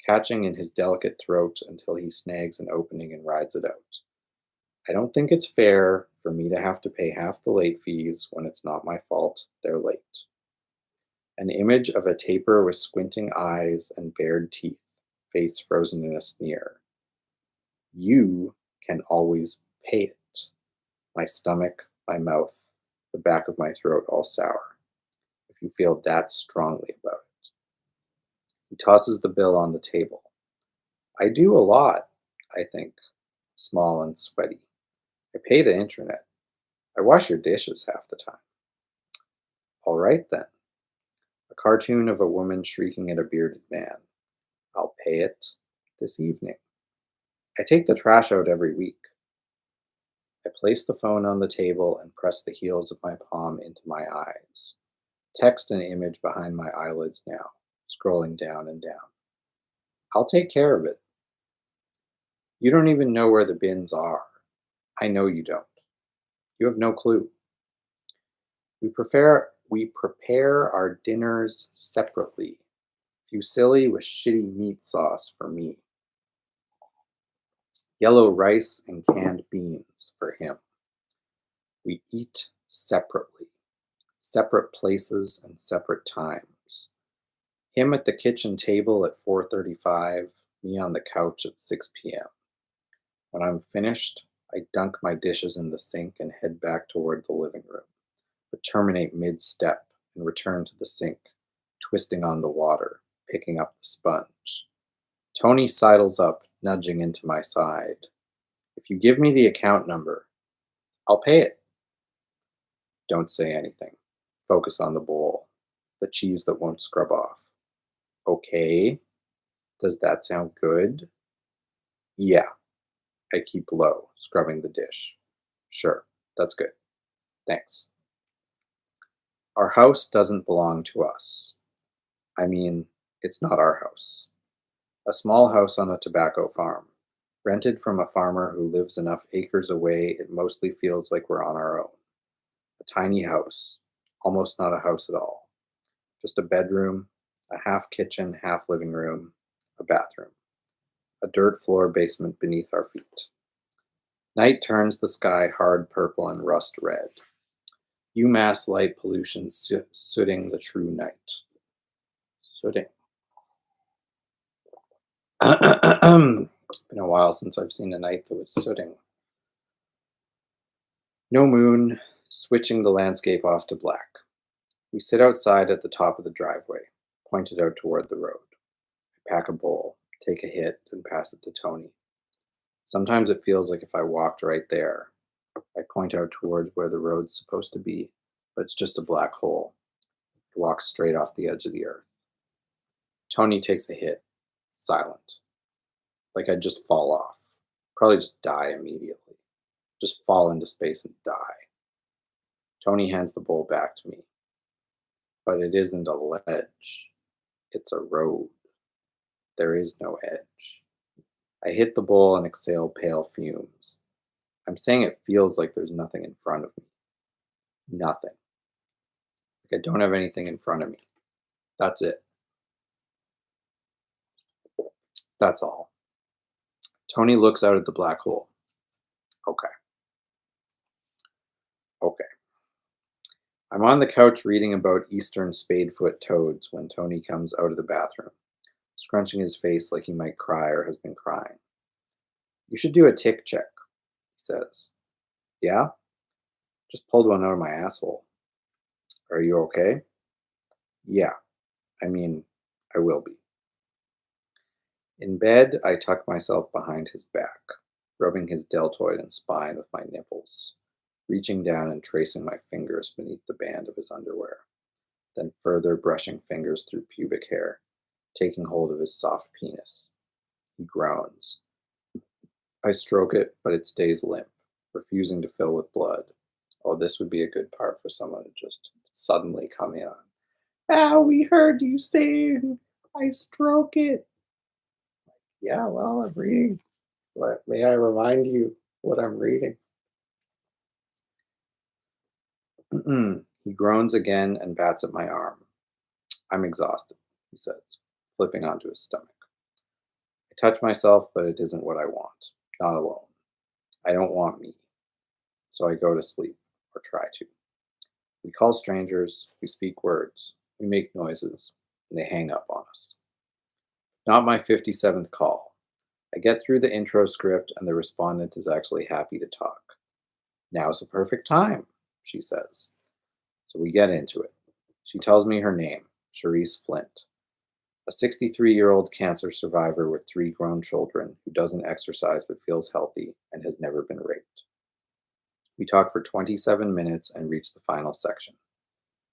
catching in his delicate throat until he snags an opening and rides it out. I don't think it's fair for me to have to pay half the late fees when it's not my fault they're late. An image of a taper with squinting eyes and bared teeth, face frozen in a sneer. You can always pay it. My stomach, my mouth, the back of my throat all sour, if you feel that strongly about it. He tosses the bill on the table. I do a lot, I think, small and sweaty. I pay the internet. I wash your dishes half the time. All right then. A cartoon of a woman shrieking at a bearded man. I'll pay it this evening. I take the trash out every week. I place the phone on the table and press the heels of my palm into my eyes. Text and image behind my eyelids now, scrolling down and down. I'll take care of it. You don't even know where the bins are. I know you don't. You have no clue. We prepare our dinners separately. Fusilli with shitty meat sauce for me. Yellow rice and canned beans for him. We eat separately. Separate places and separate times. Him at the kitchen table at 4:35, me on the couch at 6 p.m. When I'm finished, I dunk my dishes in the sink and head back toward the living room, but terminate mid-step and return to the sink, twisting on the water, picking up the sponge. Tony sidles up, nudging into my side. If you give me the account number, I'll pay it. Don't say anything. Focus on the bowl, the cheese that won't scrub off. Okay, does that sound good? Yeah, I keep low, scrubbing the dish. Sure, that's good. Thanks. Our house doesn't belong to us. I mean, it's not our house. A small house on a tobacco farm, rented from a farmer who lives enough acres away it mostly feels like we're on our own. A tiny house, almost not a house at all. Just a bedroom, a half kitchen, half living room, a bathroom, a dirt floor basement beneath our feet. Night turns the sky hard purple and rust red. UMass light pollution sooting the true night. Sooting. Been a while since I've seen a night that was sooting. No moon, switching the landscape off to black. We sit outside at the top of the driveway, pointed out toward the road. I pack a bowl, take a hit, and pass it to Tony. Sometimes it feels like if I walked right there. I point out towards where the road's supposed to be, but it's just a black hole. It walks straight off the edge of the earth. Tony takes a hit, silent. Like I'd just fall off. Probably just die immediately. Just fall into space and die. Tony hands the bowl back to me. But it isn't a ledge. It's a road. There is no edge. I hit the bowl and exhale pale fumes. I'm saying it feels like there's nothing in front of me. Nothing. Like I don't have anything in front of me. That's it. That's all. Tony looks out at the black hole. Okay. Okay. I'm on the couch reading about eastern spadefoot toads when Tony comes out of the bathroom, scrunching his face like he might cry or has been crying. You should do a tick check, he says. Yeah? Just pulled one out of my asshole. Are you okay? Yeah. I mean, I will be. In bed, I tuck myself behind his back, rubbing his deltoid and spine with my nipples, reaching down and tracing my fingers beneath the band of his underwear, then further brushing fingers through pubic hair, taking hold of his soft penis. He groans. I stroke it, but it stays limp, refusing to fill with blood. Oh, this would be a good part for someone to just suddenly come in on. Ah, we heard you saying I stroke it. Yeah, well, I'm reading. May I remind you what I'm reading? He groans again and bats at my arm. I'm exhausted, he says, flipping onto his stomach. I touch myself, but it isn't what I want. Not alone. I don't want me. So I go to sleep, or try to. We call strangers, we speak words, we make noises, and they hang up on us. Not my 57th call. I get through the intro script, and the respondent is actually happy to talk. Now's the perfect time, she says. So we get into it. She tells me her name, Cherise Flint, a 63-year-old cancer survivor with 3 grown children who doesn't exercise but feels healthy and has never been raped. We talk for 27 minutes and reach the final section.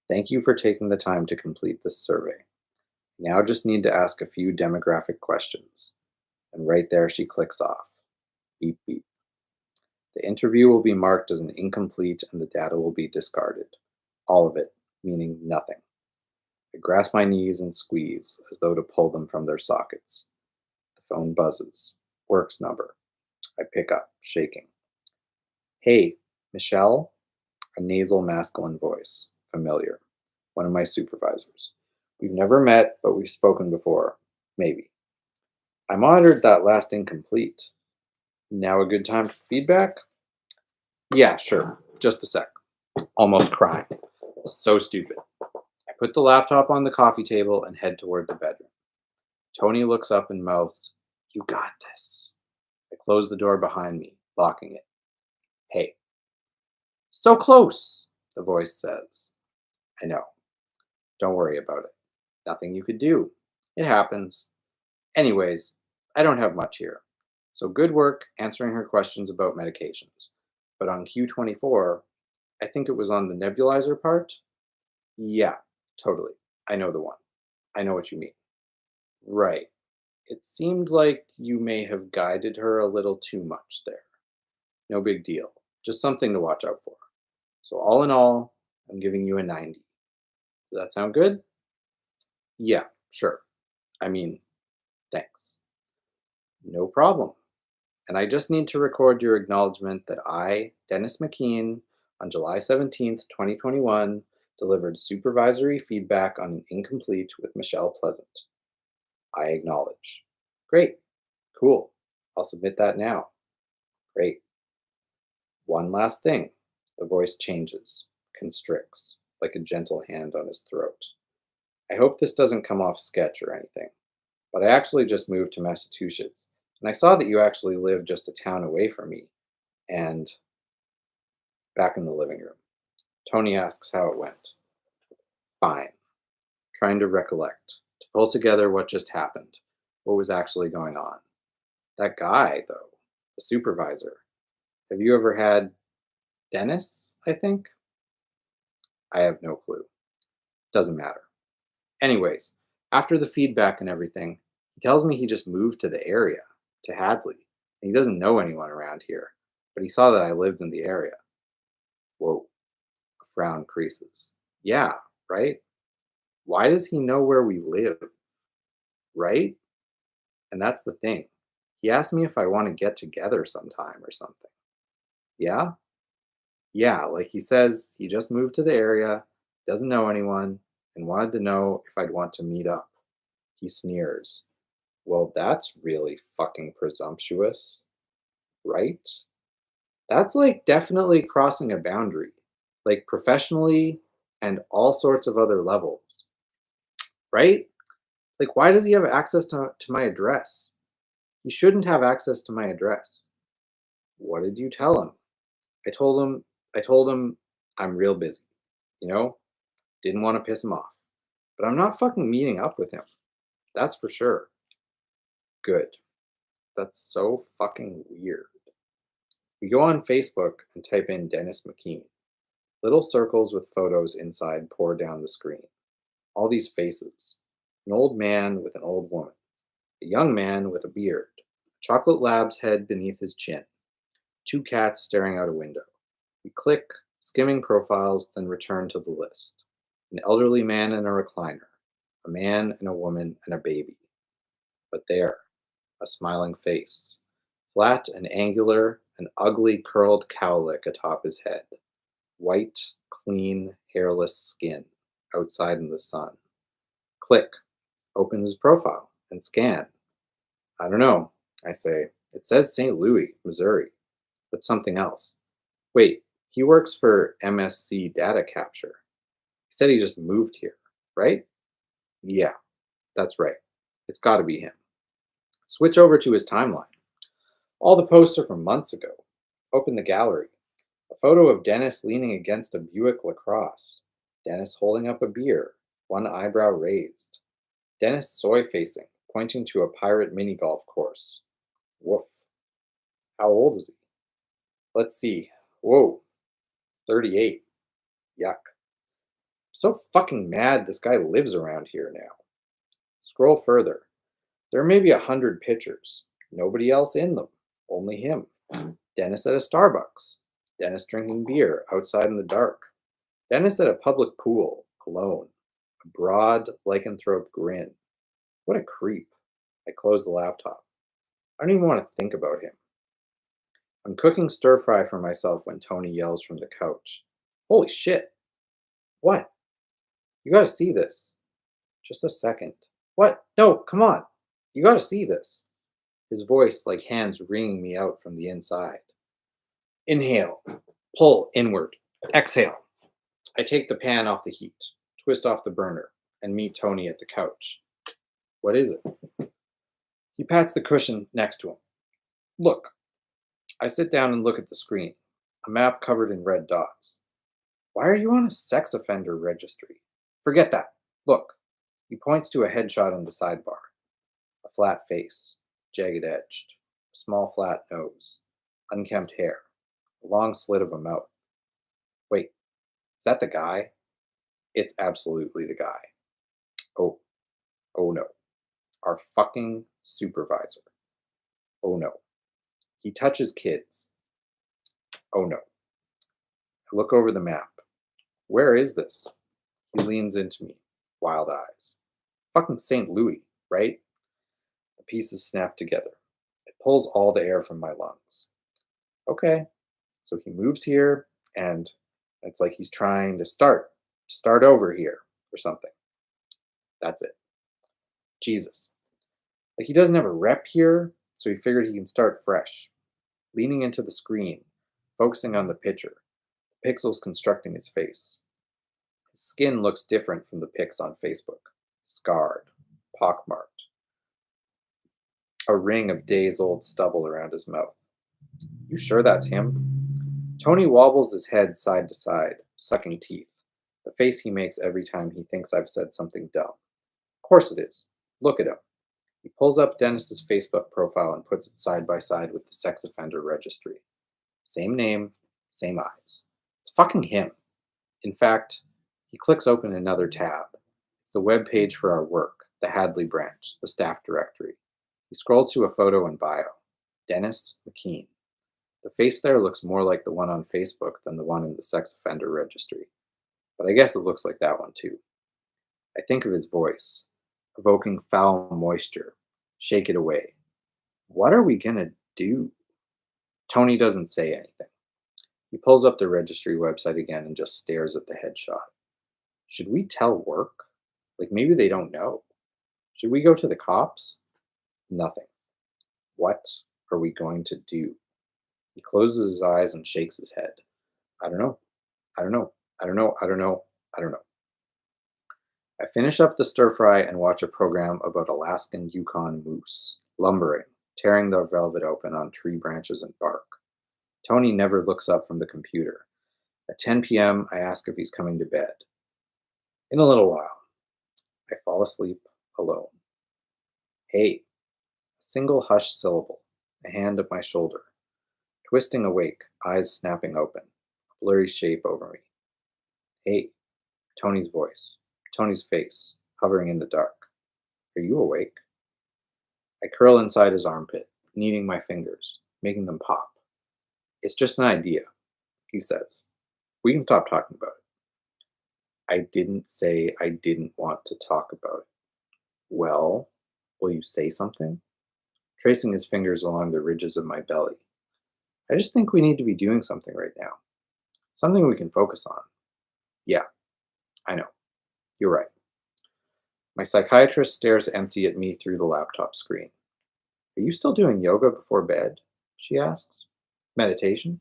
Thank you for taking the time to complete this survey. Now just need to ask a few demographic questions. And right there she clicks off. Beep, beep. The interview will be marked as an incomplete and the data will be discarded. All of it, meaning nothing. I grasp my knees and squeeze as though to pull them from their sockets. The phone buzzes. Works number. I pick up, shaking. Hey, Michelle? A nasal masculine voice. Familiar. One of my supervisors. We've never met, but we've spoken before. Maybe. I monitored that last incomplete. Now a good time for feedback? Yeah, sure. Just a sec. Almost crying. So stupid. I put the laptop on the coffee table and head toward the bedroom. Tony looks up and mouths, You got this. I close the door behind me, locking it. Hey. So close, the voice says. I know. Don't worry about it. Nothing you could do. It happens. Anyways, I don't have much here. So good work answering her questions about medications. But on Q24, I think it was on the nebulizer part? Yeah, totally. I know the one. I know what you mean. Right. It seemed like you may have guided her a little too much there. No big deal. Just something to watch out for. So all in all, I'm giving you a 90. Does that sound good? Yeah, sure. I mean, thanks. No problem. And I just need to record your acknowledgement that I, Dennis McKean, on July 17th, 2021, delivered supervisory feedback on an incomplete with Michelle Pleasant. I acknowledge. Great. Cool. I'll submit that now. Great. One last thing. The voice changes, constricts, like a gentle hand on his throat. I hope this doesn't come off sketch or anything, but I actually just moved to Massachusetts, and I saw that you actually live just a town away from me. And back in the living room, Tony asks how it went. Fine. Trying to recollect, to pull together what just happened, what was actually going on. That guy, though, the supervisor. Have you ever had Dennis, I think? I have no clue. Doesn't matter. Anyways, after the feedback and everything, he tells me he just moved to the area, to Hadley, and he doesn't know anyone around here, but he saw that I lived in the area. Whoa, a frown creases. Yeah, right? Why does he know where we live? Right? And that's the thing. He asked me if I want to get together sometime or something. Yeah? Yeah, like he says he just moved to the area, doesn't know anyone, and wanted to know if I'd want to meet up. He sneers. Well, that's really fucking presumptuous, right? That's like definitely crossing a boundary, like professionally and all sorts of other levels, right? Like, why does he have access to my address? He shouldn't have access to my address. What did you tell him? I told him, I told him I'm real busy, you know? Didn't want to piss him off. But I'm not fucking meeting up with him. That's for sure. Good. That's so fucking weird. We go on Facebook and type in Dennis McKean. Little circles with photos inside pour down the screen. All these faces. An old man with an old woman. A young man with a beard. Chocolate Lab's head beneath his chin. Two cats staring out a window. We click, skimming profiles, then return to the list. An elderly man in a recliner. A man and a woman and a baby. But there, a smiling face. Flat and angular, an ugly curled cowlick atop his head. White, clean, hairless skin, outside in the sun. Click, open his profile, and scan. I don't know, I say. It says St. Louis, Missouri, but something else. Wait, he works for MSC Data Capture. He said he just moved here, right? Yeah, that's right. It's gotta be him. Switch over to his timeline. All the posts are from months ago. Open the gallery. A photo of Dennis leaning against a Buick LaCrosse. Dennis holding up a beer, one eyebrow raised. Dennis soy facing, pointing to a pirate mini golf course. Woof. How old is he? Let's see. Whoa, 38. Yuck. So fucking mad this guy lives around here now. Scroll further. There may be 100 pictures. Nobody else in them. Only him. Dennis at a Starbucks. Dennis drinking beer outside in the dark. Dennis at a public pool, alone. A broad, lycanthrope grin. What a creep. I close the laptop. I don't even want to think about him. I'm cooking stir fry for myself when Tony yells from the couch. Holy shit. What? You gotta see this. Just a second. What? No, come on. You gotta see this. His voice like hands wringing me out from the inside. Inhale. Pull inward. Exhale. I take the pan off the heat, twist off the burner, and meet Tony at the couch. What is it? He pats the cushion next to him. Look. I sit down and look at the screen, a map covered in red dots. Why are you on a sex offender registry? Forget that. Look. He points to a headshot in the sidebar. A flat face, jagged edged, a small flat nose, unkempt hair, a long slit of a mouth. Wait, is that the guy? It's absolutely the guy. Oh, oh no. Our fucking supervisor. Oh no. He touches kids. Oh no. I look over the map. Where is this? He leans into me, wild eyes. Fucking St. Louis, right? The pieces snap together. It pulls all the air from my lungs. Okay. So he moves here, and it's like he's trying to start over here or something. That's it. Jesus. Like he doesn't have a rep here, so he figured he can start fresh. Leaning into the screen, focusing on the picture, the pixels constructing his face. His skin looks different from the pics on Facebook. Scarred, pockmarked, a ring of days old stubble around his mouth. You sure that's him? Tony wobbles his head side to side, sucking teeth, the face he makes every time he thinks I've said something dumb. Of course it is. Look at him. He pulls up Dennis's Facebook profile and puts it side by side with the sex offender registry. Same name, same eyes. It's fucking him. In fact, he clicks open another tab. It's the web page for our work, the Hadley branch, the staff directory. He scrolls to a photo and bio. Dennis McKean. The face there looks more like the one on Facebook than the one in the sex offender registry. But I guess it looks like that one too. I think of his voice, evoking foul moisture. Shake it away. What are we gonna do? Tony doesn't say anything. He pulls up the registry website again and just stares at the headshot. Should we tell work? Like maybe they don't know. Should we go to the cops? Nothing. What are we going to do? He closes his eyes and shakes his head. I don't know. I don't know. I don't know. I don't know. I don't know. I finish up the stir fry and watch a program about Alaskan Yukon moose, lumbering, tearing the velvet open on tree branches and bark. Tony never looks up from the computer. At 10 p.m., I ask if he's coming to bed. In a little while, I fall asleep alone. Hey, a single hushed syllable, a hand at my shoulder. Twisting awake, eyes snapping open, a blurry shape over me. Hey, Tony's voice, Tony's face, hovering in the dark. Are you awake? I curl inside his armpit, kneading my fingers, making them pop. It's just an idea, he says. We can stop talking about it. I didn't say I didn't want to talk about it. Well, will you say something? Tracing his fingers along the ridges of my belly. I just think we need to be doing something right now. Something we can focus on. Yeah, I know. You're right. My psychiatrist stares empty at me through the laptop screen. Are you still doing yoga before bed? She asks. Meditation?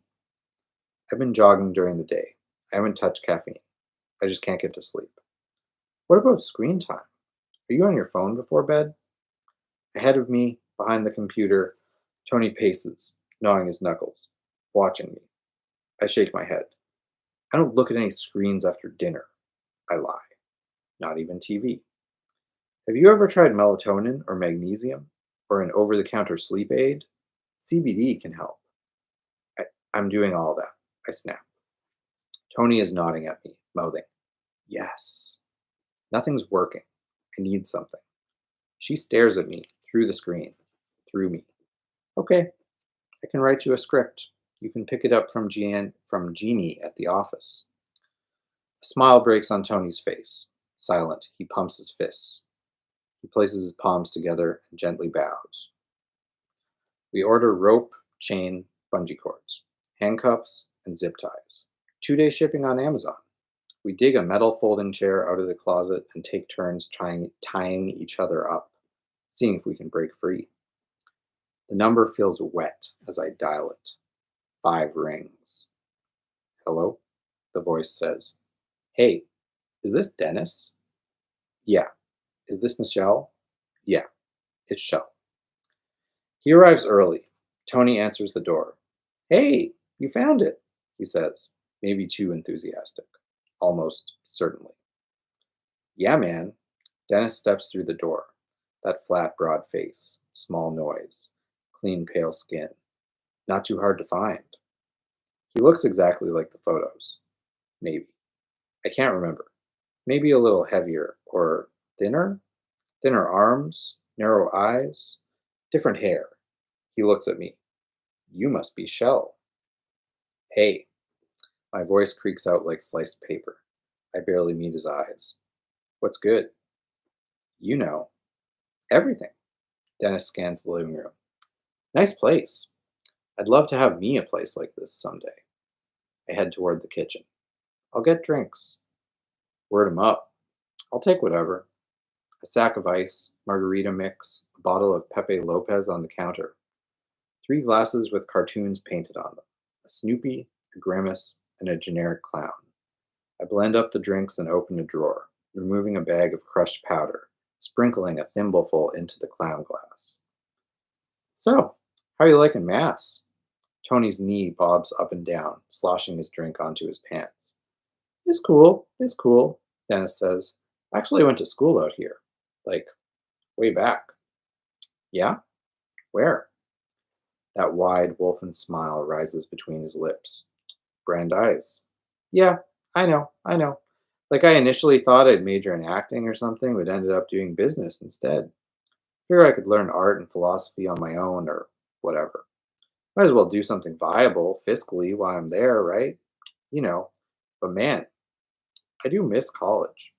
I've been jogging during the day. I haven't touched caffeine. I just can't get to sleep. What about screen time? Are you on your phone before bed? Ahead of me, behind the computer, Tony paces, gnawing his knuckles, watching me. I shake my head. I don't look at any screens after dinner. I lie. Not even TV. Have you ever tried melatonin or magnesium or an over the counter sleep aid? CBD can help. I, I'm doing all that. I snap. Tony is nodding at me, mouthing, yes. Nothing's working. I need something. She stares at me through the screen, through me. Okay, I can write you a script. You can pick it up from Jeannie at the office. A smile breaks on Tony's face. Silent, he pumps his fists. He places his palms together and gently bows. We order rope, chain, bungee cords, handcuffs, and zip ties. 2-day shipping on Amazon. We dig a metal folding chair out of the closet and take turns tying each other up, seeing if we can break free. The number feels wet as I dial it. 5 rings. Hello? The voice says. Hey, is this Dennis? Yeah. Is this Michelle? Yeah, it's Shell. He arrives early. Tony answers the door. Hey, you found it, he says, maybe too enthusiastic. Almost certainly. Yeah, man. Dennis steps through the door. That flat, broad face, small nose, clean, pale skin. Not too hard to find. He looks exactly like the photos. Maybe. I can't remember. Maybe a little heavier or thinner? Thinner arms, narrow eyes, different hair. He looks at me. You must be Shell. Hey. My voice creaks out like sliced paper. I barely meet his eyes. What's good? You know. Everything. Dennis scans the living room. Nice place. I'd love to have me a place like this someday. I head toward the kitchen. I'll get drinks. Word 'em up. I'll take whatever. A sack of ice, margarita mix, a bottle of Pepe Lopez on the counter. 3 glasses with cartoons painted on them. A Snoopy, a Grimace, and a generic clown. I blend up the drinks and open a drawer, removing a bag of crushed powder, sprinkling a thimbleful into the clown glass. So, how are you liking Mass? Tony's knee bobs up and down, sloshing his drink onto his pants. It's cool, Dennis says. Actually, I went to school out here. Like, way back. Yeah? Where? That wide, wolfen smile rises between his lips. Brandeis. Yeah, I know. Like, I initially thought I'd major in acting or something, but ended up doing business instead. Figure I could learn art and philosophy on my own or whatever. Might as well do something viable fiscally while I'm there, right? You know. But man, I do miss college.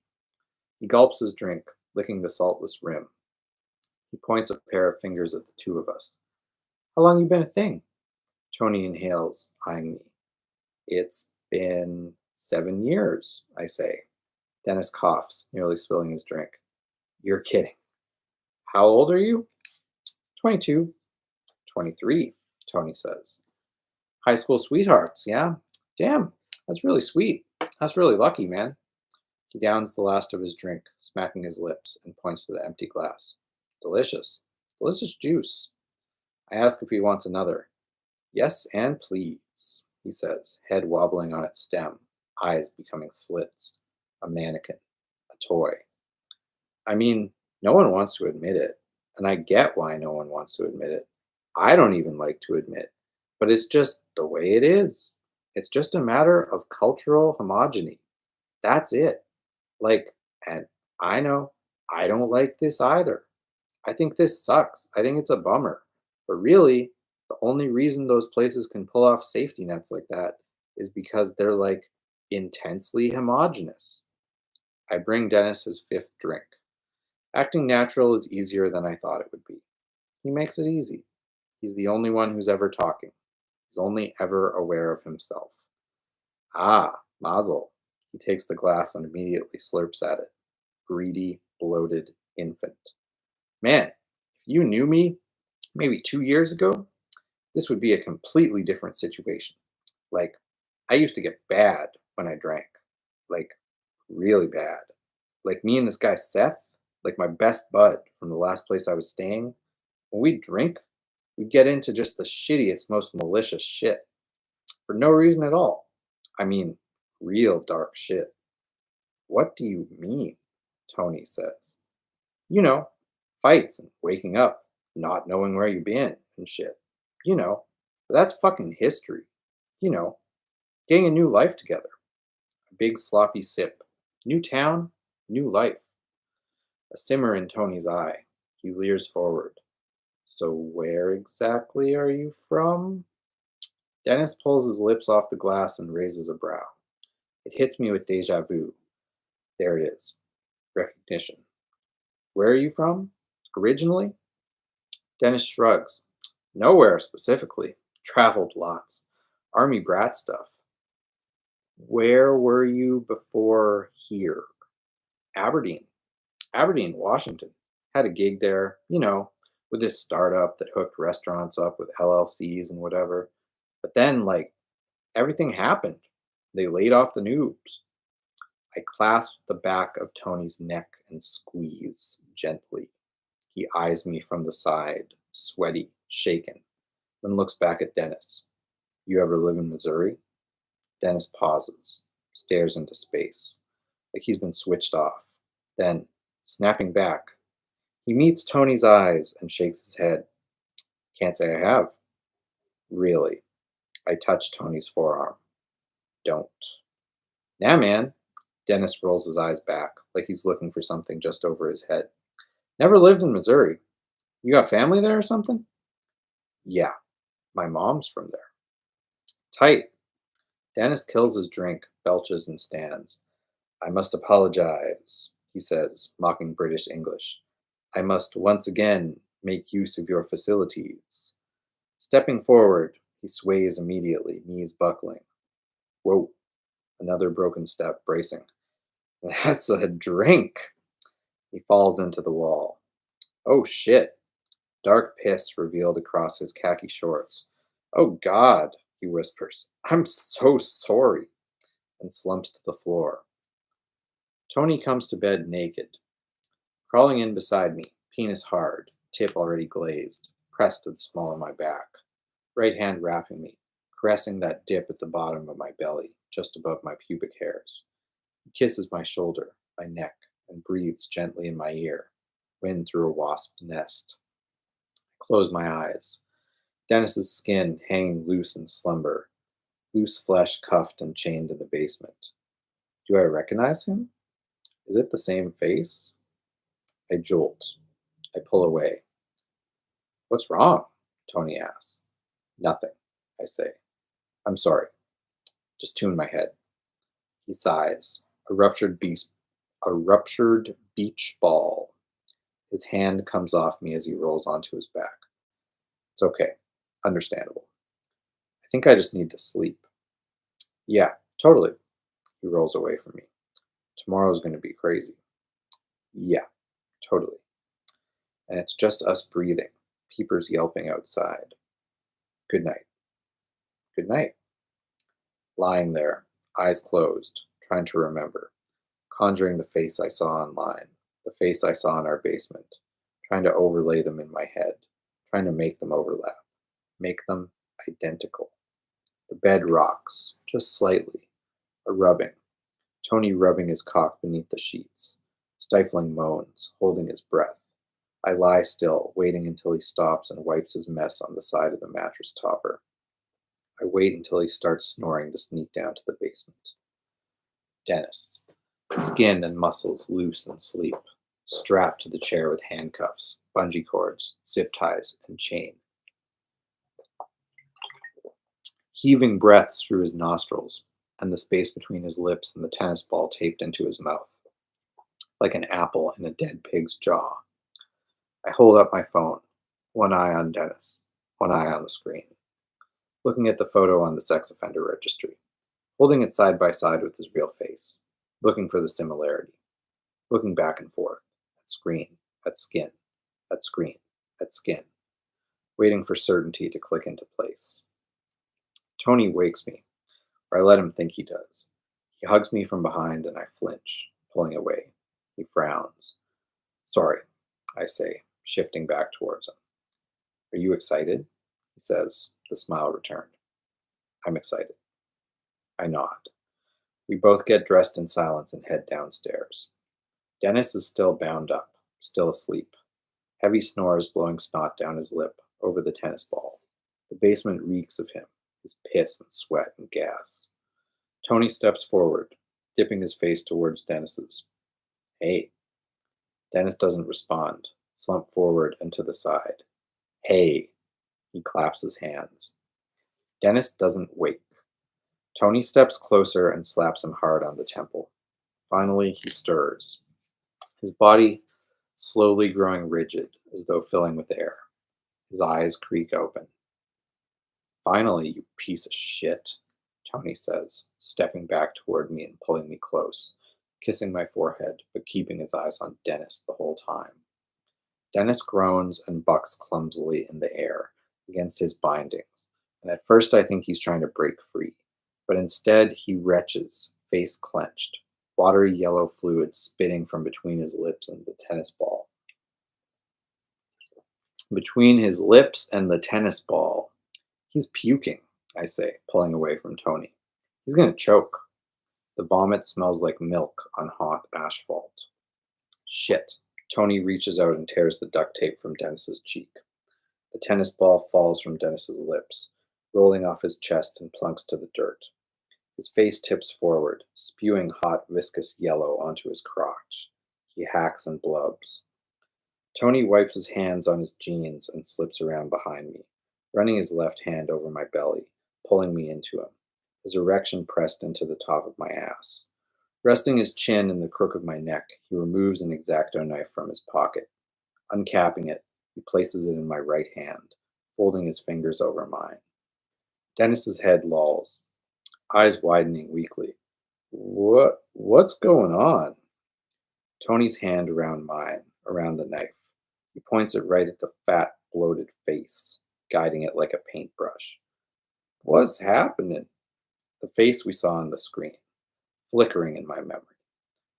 He gulps his drink, licking the saltless rim. He points a pair of fingers at the two of us. How long you been a thing? Tony inhales, eyeing me. It's been 7 years, I say. Dennis coughs, nearly spilling his drink. You're kidding. How old are you? 22. 23, Tony says. High school sweethearts, yeah? Damn, that's really sweet. That's really lucky, man. He downs the last of his drink, smacking his lips, and points to the empty glass. Delicious. Delicious juice. I ask if he wants another. Yes, and please, he says, head wobbling on its stem, eyes becoming slits. A mannequin. A toy. I mean, no one wants to admit it, and I get why no one wants to admit it. I don't even like to admit, but it's just the way it is. It's just a matter of cultural homogeny. That's it. Like, and I know I don't like this either. I think this sucks. I think it's a bummer. But really, the only reason those places can pull off safety nets like that is because they're like intensely homogenous. I bring Dennis his fifth drink. Acting natural is easier than I thought it would be. He makes it easy. He's the only one who's ever talking. He's only ever aware of himself. Ah, Mazel. He takes the glass and immediately slurps at it. Greedy, bloated infant. Man, if you knew me maybe 2 years ago, this would be a completely different situation. Like, I used to get bad when I drank. Like, really bad. Like, me and this guy Seth, like my best bud from the last place I was staying, when we drink, we get into just the shittiest, most malicious shit for no reason at all. I mean, real dark shit. What do you mean? Tony says. You know, fights and waking up, not knowing where you've been and shit. You know, but that's fucking history. You know, getting a new life together. A big sloppy sip. New town, new life. A simmer in Tony's eye. He leers forward. So where exactly are you from? Dennis pulls his lips off the glass and raises a brow. It hits me with deja vu. There it is. Recognition. Where are you from? Originally? Dennis shrugs. Nowhere specifically. Traveled lots. Army brat stuff. Where were you before here? Aberdeen. Aberdeen, Washington. Had a gig there, with this startup that hooked restaurants up with LLCs and whatever. But then, everything happened. They laid off the noobs. I clasp the back of Tony's neck and squeeze gently. He eyes me from the side, sweaty, shaken, then looks back at Dennis. You ever live in Missouri? Dennis pauses, stares into space, like he's been switched off. Then, snapping back, he meets Tony's eyes and shakes his head. Can't say I have. Really. I touch Tony's forearm. Don't. Nah, man. Dennis rolls his eyes back, like he's looking for something just over his head. Never lived in Missouri. You got family there or something? Yeah, my mom's from there. Tight. Dennis kills his drink, belches, and stands. I must apologize, he says, mocking British English. I must once again make use of your facilities. Stepping forward, he sways immediately, knees buckling. Whoa, another broken step, bracing. That's a drink. He falls into the wall. Oh shit. Dark piss revealed across his khaki shorts. Oh God, he whispers. I'm so sorry, and slumps to the floor. Tony comes to bed naked, crawling in beside me, penis hard, tip already glazed, pressed to the small of my back, right hand wrapping me, caressing that dip at the bottom of my belly, just above my pubic hairs. He kisses my shoulder, my neck, and breathes gently in my ear, wind through a wasp nest. I close my eyes. Dennis's skin hanging loose in slumber, loose flesh cuffed and chained in the basement. Do I recognize him? Is it the same face? I jolt. I pull away. What's wrong? Tony asks. Nothing, I say. I'm sorry. Just tune my head. He sighs. A ruptured beach ball. His hand comes off me as he rolls onto his back. It's okay. Understandable. I think I just need to sleep. Yeah, totally. He rolls away from me. Tomorrow's going to be crazy. Yeah, totally. And it's just us breathing, peepers yelping outside. Good night. Good night. Lying there, eyes closed, trying to remember, conjuring the face I saw online, the face I saw in our basement, trying to overlay them in my head, trying to make them overlap, make them identical. The bed rocks, just slightly, a rubbing. Tony rubbing his cock beneath the sheets, stifling moans, holding his breath. I lie still, waiting until he stops and wipes his mess on the side of the mattress topper. I wait until he starts snoring to sneak down to the basement. Dennis, skin and muscles loose in sleep, strapped to the chair with handcuffs, bungee cords, zip ties, and chain. heaving breaths through his nostrils, and the space between his lips and the tennis ball taped into his mouth, like an apple in a dead pig's jaw. I hold up my phone, one eye on Dennis, one eye on the screen, looking at the photo on the sex offender registry, holding it side by side with his real face, looking for the similarity, looking back and forth, at screen, at skin, at screen, at skin, waiting for certainty to click into place. Tony wakes me, or I let him think he does. He hugs me from behind and I flinch, pulling away. He frowns. Sorry, I say, shifting back towards him. Are you excited? He says, the smile returned. I'm excited. I nod. We both get dressed in silence and head downstairs. Dennis is still bound up, still asleep. Heavy snores blowing snot down his lip over the tennis ball. The basement reeks of him, his piss and sweat and gas. Tony steps forward, dipping his face towards Dennis's. Hey. Dennis doesn't respond, slumped forward and to the side. Hey. He claps his hands. Dennis doesn't wake. Tony steps closer and slaps him hard on the temple. Finally, he stirs, his body slowly growing rigid as though filling with air. His eyes creak open. Finally, you piece of shit, Tony says, stepping back toward me and pulling me close, kissing my forehead, but keeping his eyes on Dennis the whole time. Dennis groans and bucks clumsily in the air against his bindings, and at first I think he's trying to break free, but instead he retches, face clenched, watery yellow fluid spitting from between his lips and the tennis ball. Between his lips and the tennis ball. He's puking, I say, pulling away from Tony. He's gonna choke. The vomit smells like milk on hot asphalt. Shit. Tony reaches out and tears the duct tape from Dennis's cheek. The tennis ball falls from Dennis's lips, rolling off his chest and plunks to the dirt. His face tips forward, spewing hot, viscous yellow onto his crotch. He hacks and blubs. Tony wipes his hands on his jeans and slips around behind me, running his left hand over my belly, pulling me into him, his erection pressed into the top of my ass. Resting his chin in the crook of my neck, he removes an X-Acto knife from his pocket. Uncapping it, he places it in my right hand, folding his fingers over mine. Dennis's head lolls, eyes widening weakly. What's going on? Tony's hand around mine, around the knife. He points it right at the fat, bloated face, guiding it like a paintbrush. What's happening? The face we saw on the screen, flickering in my memory.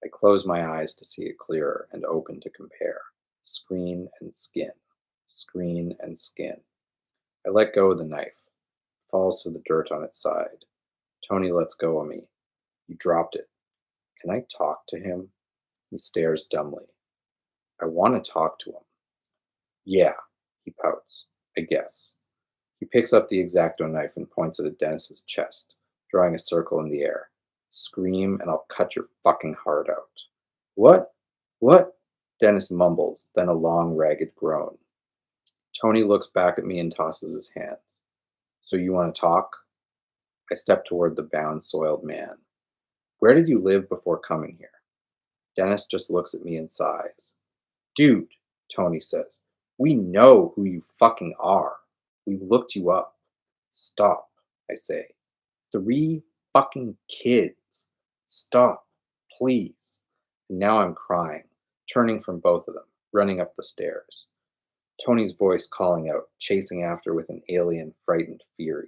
I close my eyes to see it clearer and open to compare. Screen and skin. Screen and skin. I let go of the knife. It falls to the dirt on its side. Tony lets go of me. You dropped it. Can I talk to him? He stares dumbly. I want to talk to him. Yeah, he pouts. I guess. He picks up the X-Acto knife and points it at Dennis's chest, drawing a circle in the air. Scream and I'll cut your fucking heart out. What? What? Dennis mumbles, then a long, ragged groan. Tony looks back at me and tosses his hands. So you want to talk? I step toward the bound, soiled man. Where did you live before coming here? Dennis just looks at me and sighs. Dude, Tony says, we know who you fucking are. We looked you up. Stop, I say. 3 fucking kids. Stop, please. And now I'm crying, turning from both of them, running up the stairs. Tony's voice calling out, chasing after with an alien, frightened fury.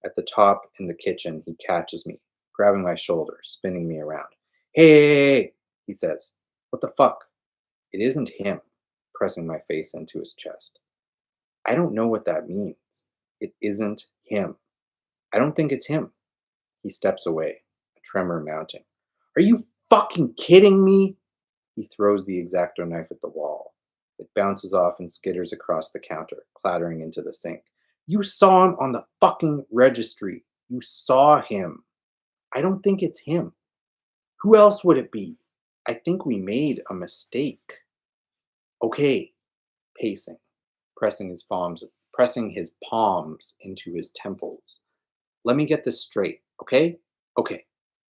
At the top, in the kitchen, he catches me, grabbing my shoulder, spinning me around. Hey, he says. What the fuck? It isn't him, pressing my face into his chest. I don't know what that means. It isn't him. I don't think it's him. He steps away, a tremor mounting. Are you fucking kidding me? He throws the X-Acto knife at the wall. It bounces off and skitters across the counter, clattering into the sink. You saw him on the fucking registry. You saw him. I don't think it's him. Who else would it be? I think we made a mistake. Okay, pacing, pressing his palms into his temples. let me get this straight, okay? Okay.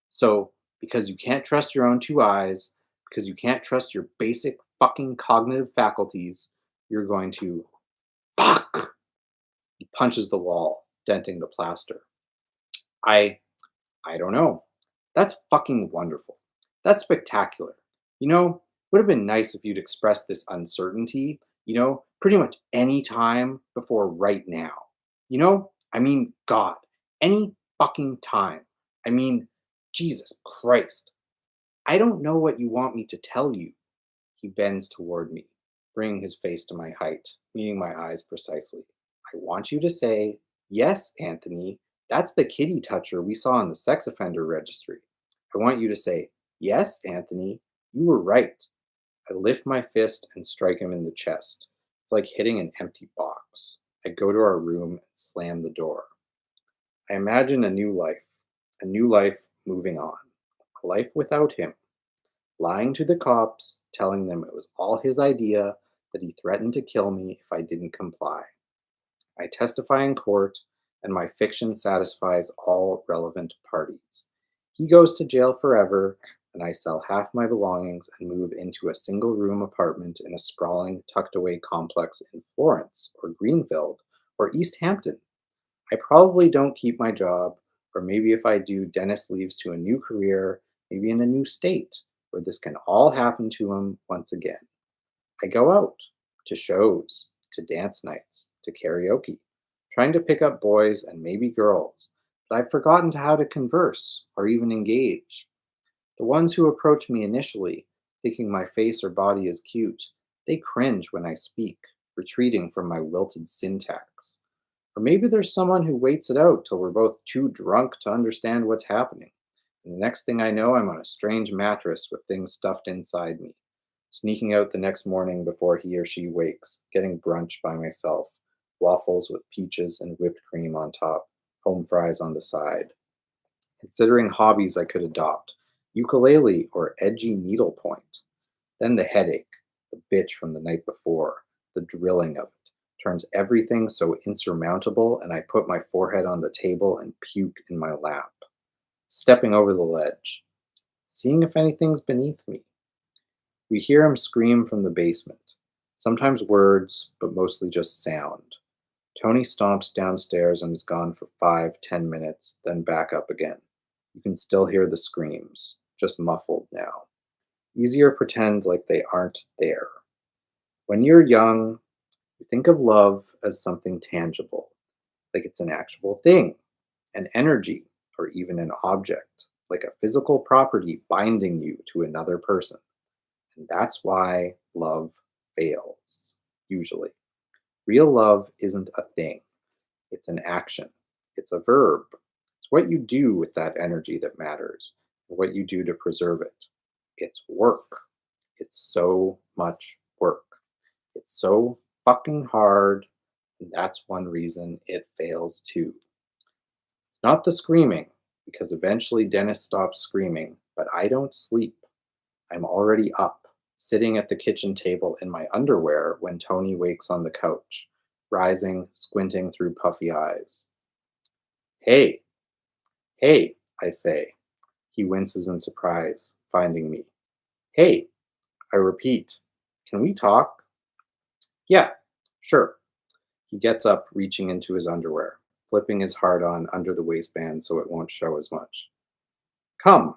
So, because you can't trust your own two eyes, because you can't trust your basic fucking cognitive faculties, you're going to fuck. He punches the wall, denting the plaster. I I don't know. That's fucking wonderful. That's spectacular. Would have been nice if you'd expressed this uncertainty, pretty much any time before right now. I mean, God, any fucking time. I mean, Jesus Christ. I don't know what you want me to tell you. He bends toward me, bringing his face to my height, meeting my eyes precisely. I want you to say, "Yes, Anthony, that's the kitty toucher we saw in the sex offender registry." I want you to say, "Yes, Anthony, you were right." I lift my fist and strike him in the chest. It's like hitting an empty box. I go to our room and slam the door. I imagine a new life moving on, a life without him, lying to the cops, telling them it was all his idea, that he threatened to kill me if I didn't comply. I testify in court, and my fiction satisfies all relevant parties. He goes to jail forever, and I sell half my belongings and move into a single room apartment in a sprawling, tucked away complex in Florence, or Greenfield, or East Hampton. I probably don't keep my job, or maybe if I do, Dennis leaves to a new career, maybe in a new state, where this can all happen to him once again. I go out to shows, to dance nights, to karaoke, trying to pick up boys and maybe girls, but I've forgotten how to converse or even engage. The ones who approach me initially, thinking my face or body is cute, they cringe when I speak, retreating from my wilted syntax. Or maybe there's someone who waits it out till we're both too drunk to understand what's happening. And the next thing I know, I'm on a strange mattress with things stuffed inside me, sneaking out the next morning before he or she wakes, getting brunch by myself, waffles with peaches and whipped cream on top, home fries on the side. Considering hobbies I could adopt, ukulele or edgy needlepoint. Then the headache, the bitch from the night before, the drilling of it, turns everything so insurmountable, and I put my forehead on the table and puke in my lap, stepping over the ledge, seeing if anything's beneath me. We hear him scream from the basement, sometimes words, but mostly just sound. Tony stomps downstairs and is gone for 5, 10 minutes, then back up again. You can still hear the screams, just muffled now. Easier pretend like they aren't there. When you're young, you think of love as something tangible, like it's an actual thing, an energy, or even an object, like a physical property binding you to another person. And that's why love fails, usually. Real love isn't a thing, it's an action, it's a verb. It's what you do with that energy that matters, and what you do to preserve it. It's work. It's so much work. It's so fucking hard, and that's one reason it fails too. It's not the screaming, because eventually Dennis stops screaming, but I don't sleep. I'm already up, sitting at the kitchen table in my underwear when Tony wakes on the couch, rising, squinting through puffy eyes. Hey, hey, I say. He winces in surprise, finding me. Hey, I repeat. Can we talk? Yeah, sure. He gets up, reaching into his underwear, flipping his heart on under the waistband so it won't show as much. Come.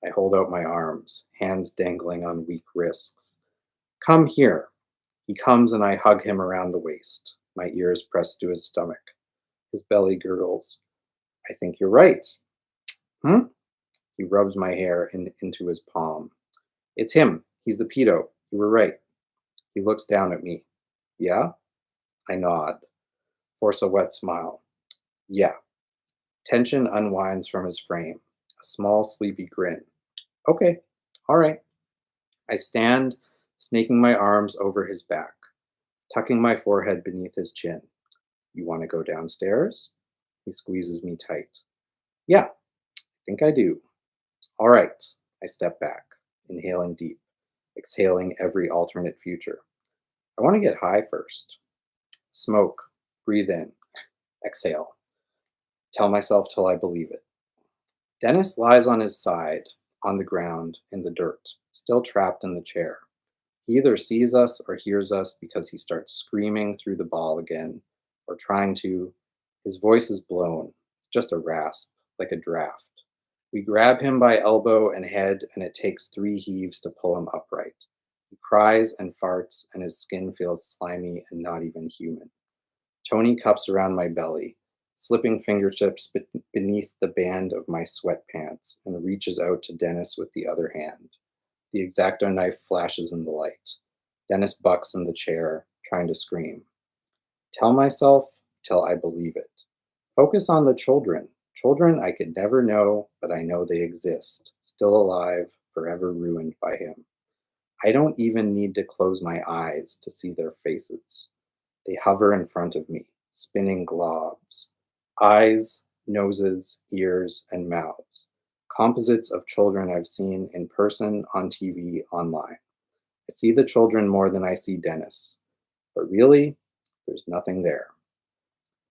I hold out my arms, hands dangling on weak wrists. Come here. He comes and I hug him around the waist, my ears pressed to his stomach. His belly gurgles. I think you're right. Hmm? He rubs my hair into his palm. It's him. He's the pedo. You were right. He looks down at me. Yeah? I nod, force a wet smile. Yeah. Tension unwinds from his frame, a small, sleepy grin. Okay. All right. I stand, snaking my arms over his back, tucking my forehead beneath his chin. You want to go downstairs? He squeezes me tight. Yeah, I think I do. All right. I step back, inhaling deep, exhaling every alternate future. I want to get high first. Smoke, breathe in, exhale. Tell myself till I believe it. Dennis lies on his side, on the ground, in the dirt, still trapped in the chair. He either sees us or hears us because he starts screaming through the ball again, or trying to. His voice is blown, just a rasp, like a draft. We grab him by elbow and head, and it takes 3 heaves to pull him upright. He cries and farts, and his skin feels slimy and not even human. Tony cups around my belly, slipping fingertips beneath the band of my sweatpants, and reaches out to Dennis with the other hand. The X-Acto knife flashes in the light. Dennis bucks in the chair, trying to scream. Tell myself till I believe it. Focus on the children. Children I could never know, but I know they exist, still alive, forever ruined by him. I don't even need to close my eyes to see their faces. They hover in front of me, spinning globs. Eyes, noses, ears, and mouths. Composites of children I've seen in person, on TV, online. I see the children more than I see Dennis. But really, there's nothing there.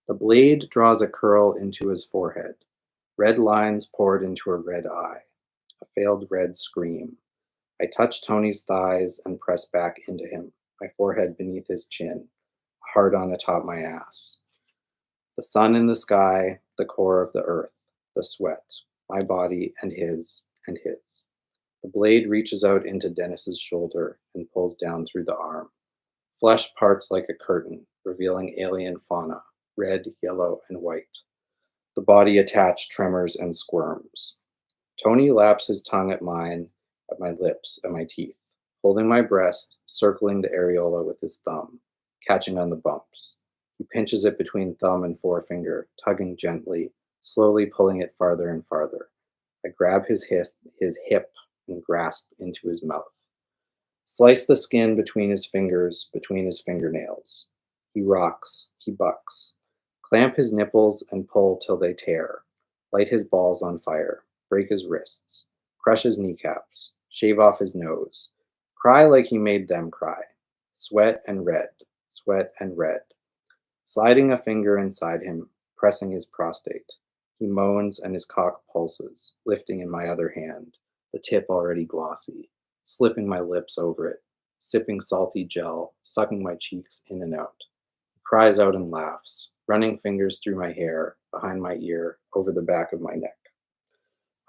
The blade draws a curl into his forehead. Red lines poured into a red eye. A failed red scream. I touch Tony's thighs and press back into him, my forehead beneath his chin, hard on atop my ass. The sun in the sky, the core of the earth, the sweat, my body and his and his. The blade reaches out into Dennis's shoulder and pulls down through the arm. Flesh parts like a curtain, revealing alien fauna, red, yellow, and white. The body attached tremors and squirms. Tony laps his tongue at mine, at my lips, at my teeth, holding my breast, circling the areola with his thumb, catching on the bumps. He pinches it between thumb and forefinger, tugging gently, slowly pulling it farther and farther. I grab his hip and grasp into his mouth. Slice the skin between his fingers, between his fingernails. He rocks, he bucks. Clamp his nipples and pull till they tear. Light his balls on fire. Break his wrists. Crush his kneecaps. Shave off his nose. Cry like he made them cry. Sweat and red. Sweat and red. Sliding a finger inside him, pressing his prostate. He moans and his cock pulses, lifting in my other hand, the tip already glossy, slipping my lips over it, sipping salty gel, sucking my cheeks in and out. He cries out and laughs, running fingers through my hair, behind my ear, over the back of my neck.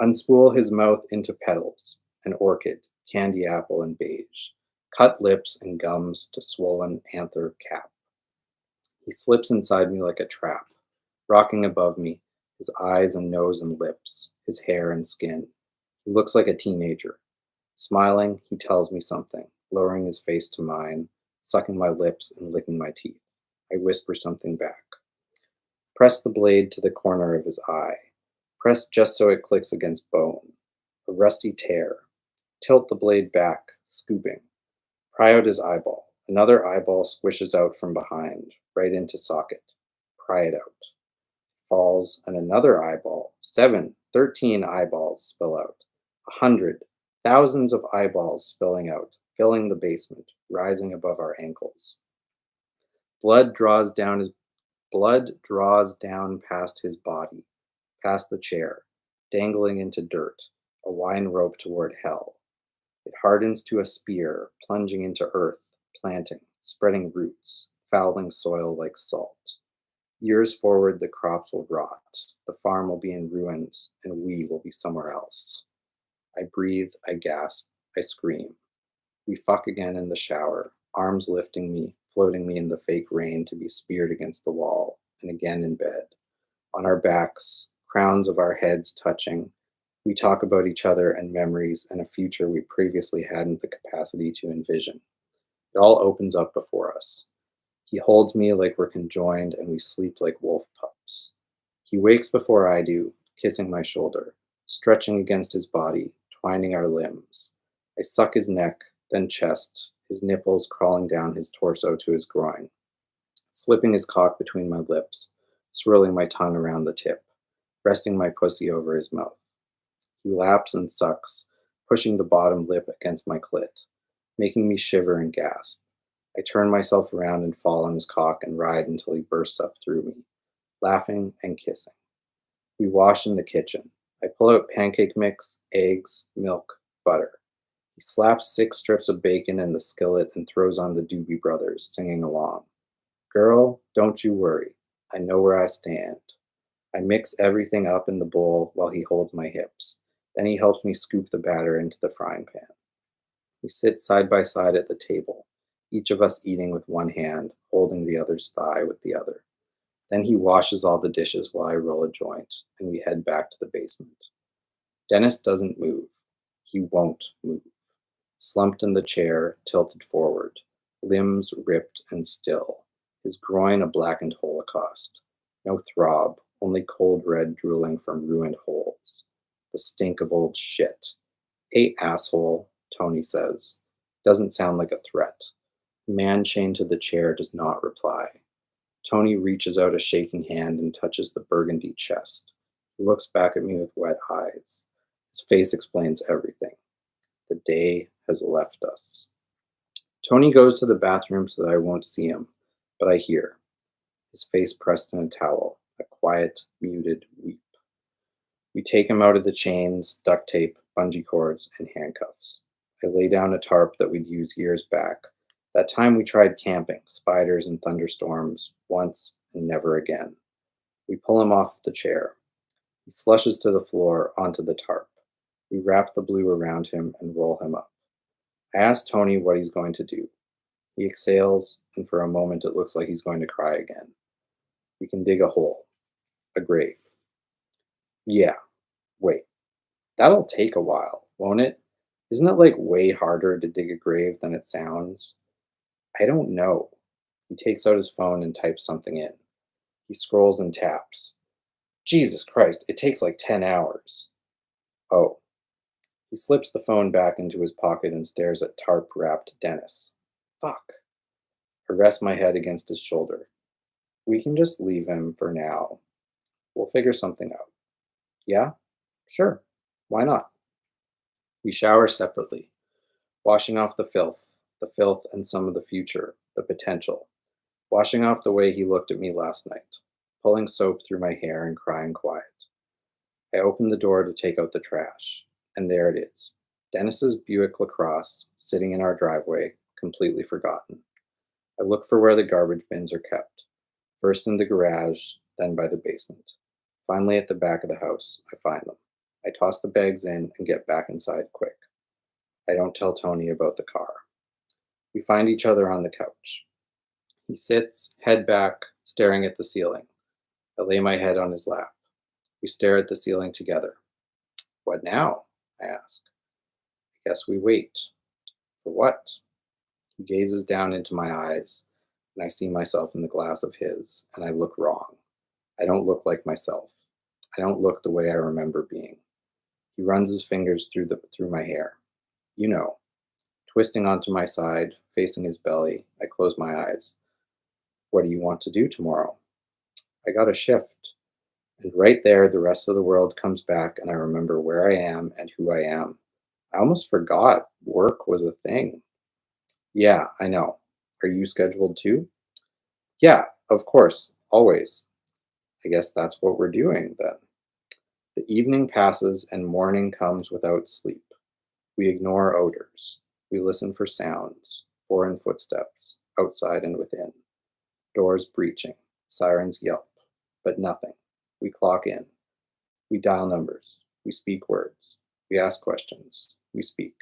Unspool his mouth into petals, an orchid, candy apple, and beige. Cut lips and gums to swollen anther cap. He slips inside me like a trap, rocking above me, his eyes and nose and lips, his hair and skin. He looks like a teenager. Smiling, he tells me something, lowering his face to mine, sucking my lips and licking my teeth. I whisper something back. Press the blade to the corner of his eye. Press just so it clicks against bone. A rusty tear. Tilt the blade back, scooping. Pry out his eyeball. Another eyeball squishes out from behind, right into socket. Pry it out. Falls, and another eyeball. 7, 13 eyeballs spill out. 100, thousands of eyeballs spilling out, filling the basement, rising above our ankles. Blood draws down past his body, past the chair, dangling into dirt, a wine rope toward hell. It hardens to a spear, plunging into earth, planting, spreading roots, fouling soil like salt. Years forward, the crops will rot, the farm will be in ruins, and we will be somewhere else. I breathe, I gasp, I scream. We fuck again in the shower, arms lifting me, floating me in the fake rain to be speared against the wall, and again in bed. On our backs, crowns of our heads touching, we talk about each other and memories and a future we previously hadn't the capacity to envision. It all opens up before us. He holds me like we're conjoined and we sleep like wolf pups. He wakes before I do, kissing my shoulder, stretching against his body, twining our limbs. I suck his neck, then chest, his nipples crawling down his torso to his groin, slipping his cock between my lips, swirling my tongue around the tip, resting my pussy over his mouth. He laps and sucks, pushing the bottom lip against my clit, making me shiver and gasp. I turn myself around and fall on his cock and ride until he bursts up through me, laughing and kissing. We wash in the kitchen. I pull out pancake mix, eggs, milk, butter. He slaps 6 strips of bacon in the skillet and throws on the Doobie Brothers, singing along. Girl, don't you worry. I know where I stand. I mix everything up in the bowl while he holds my hips. Then he helps me scoop the batter into the frying pan. We sit side by side at the table, each of us eating with one hand, holding the other's thigh with the other. Then he washes all the dishes while I roll a joint, and we head back to the basement. Dennis doesn't move. He won't move. Slumped in the chair, tilted forward, limbs ripped and still, his groin a blackened holocaust. No throb, only cold red drooling from ruined holes. The stink of old shit. Hey, asshole, Tony says. Doesn't sound like a threat. The man chained to the chair does not reply. Tony reaches out a shaking hand and touches the burgundy chest. He looks back at me with wet eyes. His face explains everything. The day has left us. Tony goes to the bathroom so that I won't see him, but I hear. His face pressed in a towel, a quiet, muted weep. We take him out of the chains, duct tape, bungee cords, and handcuffs. I lay down a tarp that we'd used years back. That time we tried camping, spiders and thunderstorms, once and never again. We pull him off the chair. He slushes to the floor onto the tarp. We wrap the blue around him and roll him up. I ask Tony what he's going to do. He exhales, and for a moment it looks like he's going to cry again. We can dig a hole, a grave. Yeah, wait, that'll take a while, won't it? Isn't it like way harder to dig a grave than it sounds? I don't know. He takes out his phone and types something in. He scrolls and taps. Jesus Christ, it takes like 10 hours. Oh. He slips the phone back into his pocket and stares at tarp-wrapped Dennis. Fuck. I rest my head against his shoulder. We can just leave him for now. We'll figure something out. Yeah? Sure. Why not? We shower separately, washing off the filth and some of the future, the potential, washing off the way he looked at me last night, pulling soap through my hair and crying quiet. I open the door to take out the trash, and there it is. Dennis's Buick LaCrosse, sitting in our driveway, completely forgotten. I look for where the garbage bins are kept, first in the garage, then by the basement. Finally, at the back of the house, I find them. I toss the bags in and get back inside quick. I don't tell Tony about the car. We find each other on the couch. He sits, head back, staring at the ceiling. I lay my head on his lap. We stare at the ceiling together. What now? I ask. I guess we wait. For what? He gazes down into my eyes, and I see myself in the glass of his, and I look wrong. I don't look like myself. I don't look the way I remember being. He runs his fingers through my hair. You know, twisting onto my side, facing his belly, I close my eyes. What do you want to do tomorrow? I got a shift. And right there, the rest of the world comes back, and I remember where I am and who I am. I almost forgot work was a thing. Yeah, I know. Are you scheduled too? Yeah, of course, always. I guess that's what we're doing then. The evening passes and morning comes without sleep. We ignore odors. We listen for sounds, foreign footsteps, outside and within. Doors breaching, sirens yelp, but nothing. We clock in. We dial numbers. We speak words. We ask questions. We speak.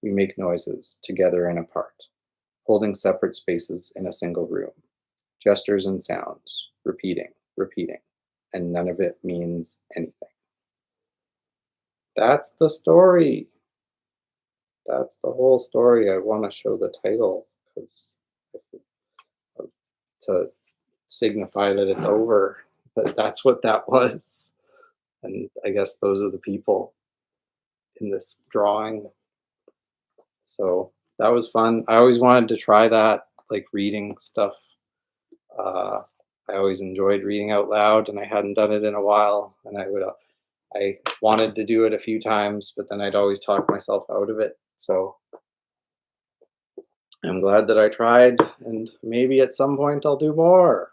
We make noises, together and apart, holding separate spaces in a single room. Gestures and sounds, repeating, and none of it means anything. That's the story. That's the whole story. I want to show the title because to signify that it's over. But that's what that was. And I guess those are the people in this drawing. So that was fun. I always wanted to try that, like reading stuff. I always enjoyed reading out loud, and I hadn't done it in a while. And I wanted to do it a few times, but then I'd always talk myself out of it. So I'm glad that I tried, and maybe at some point I'll do more.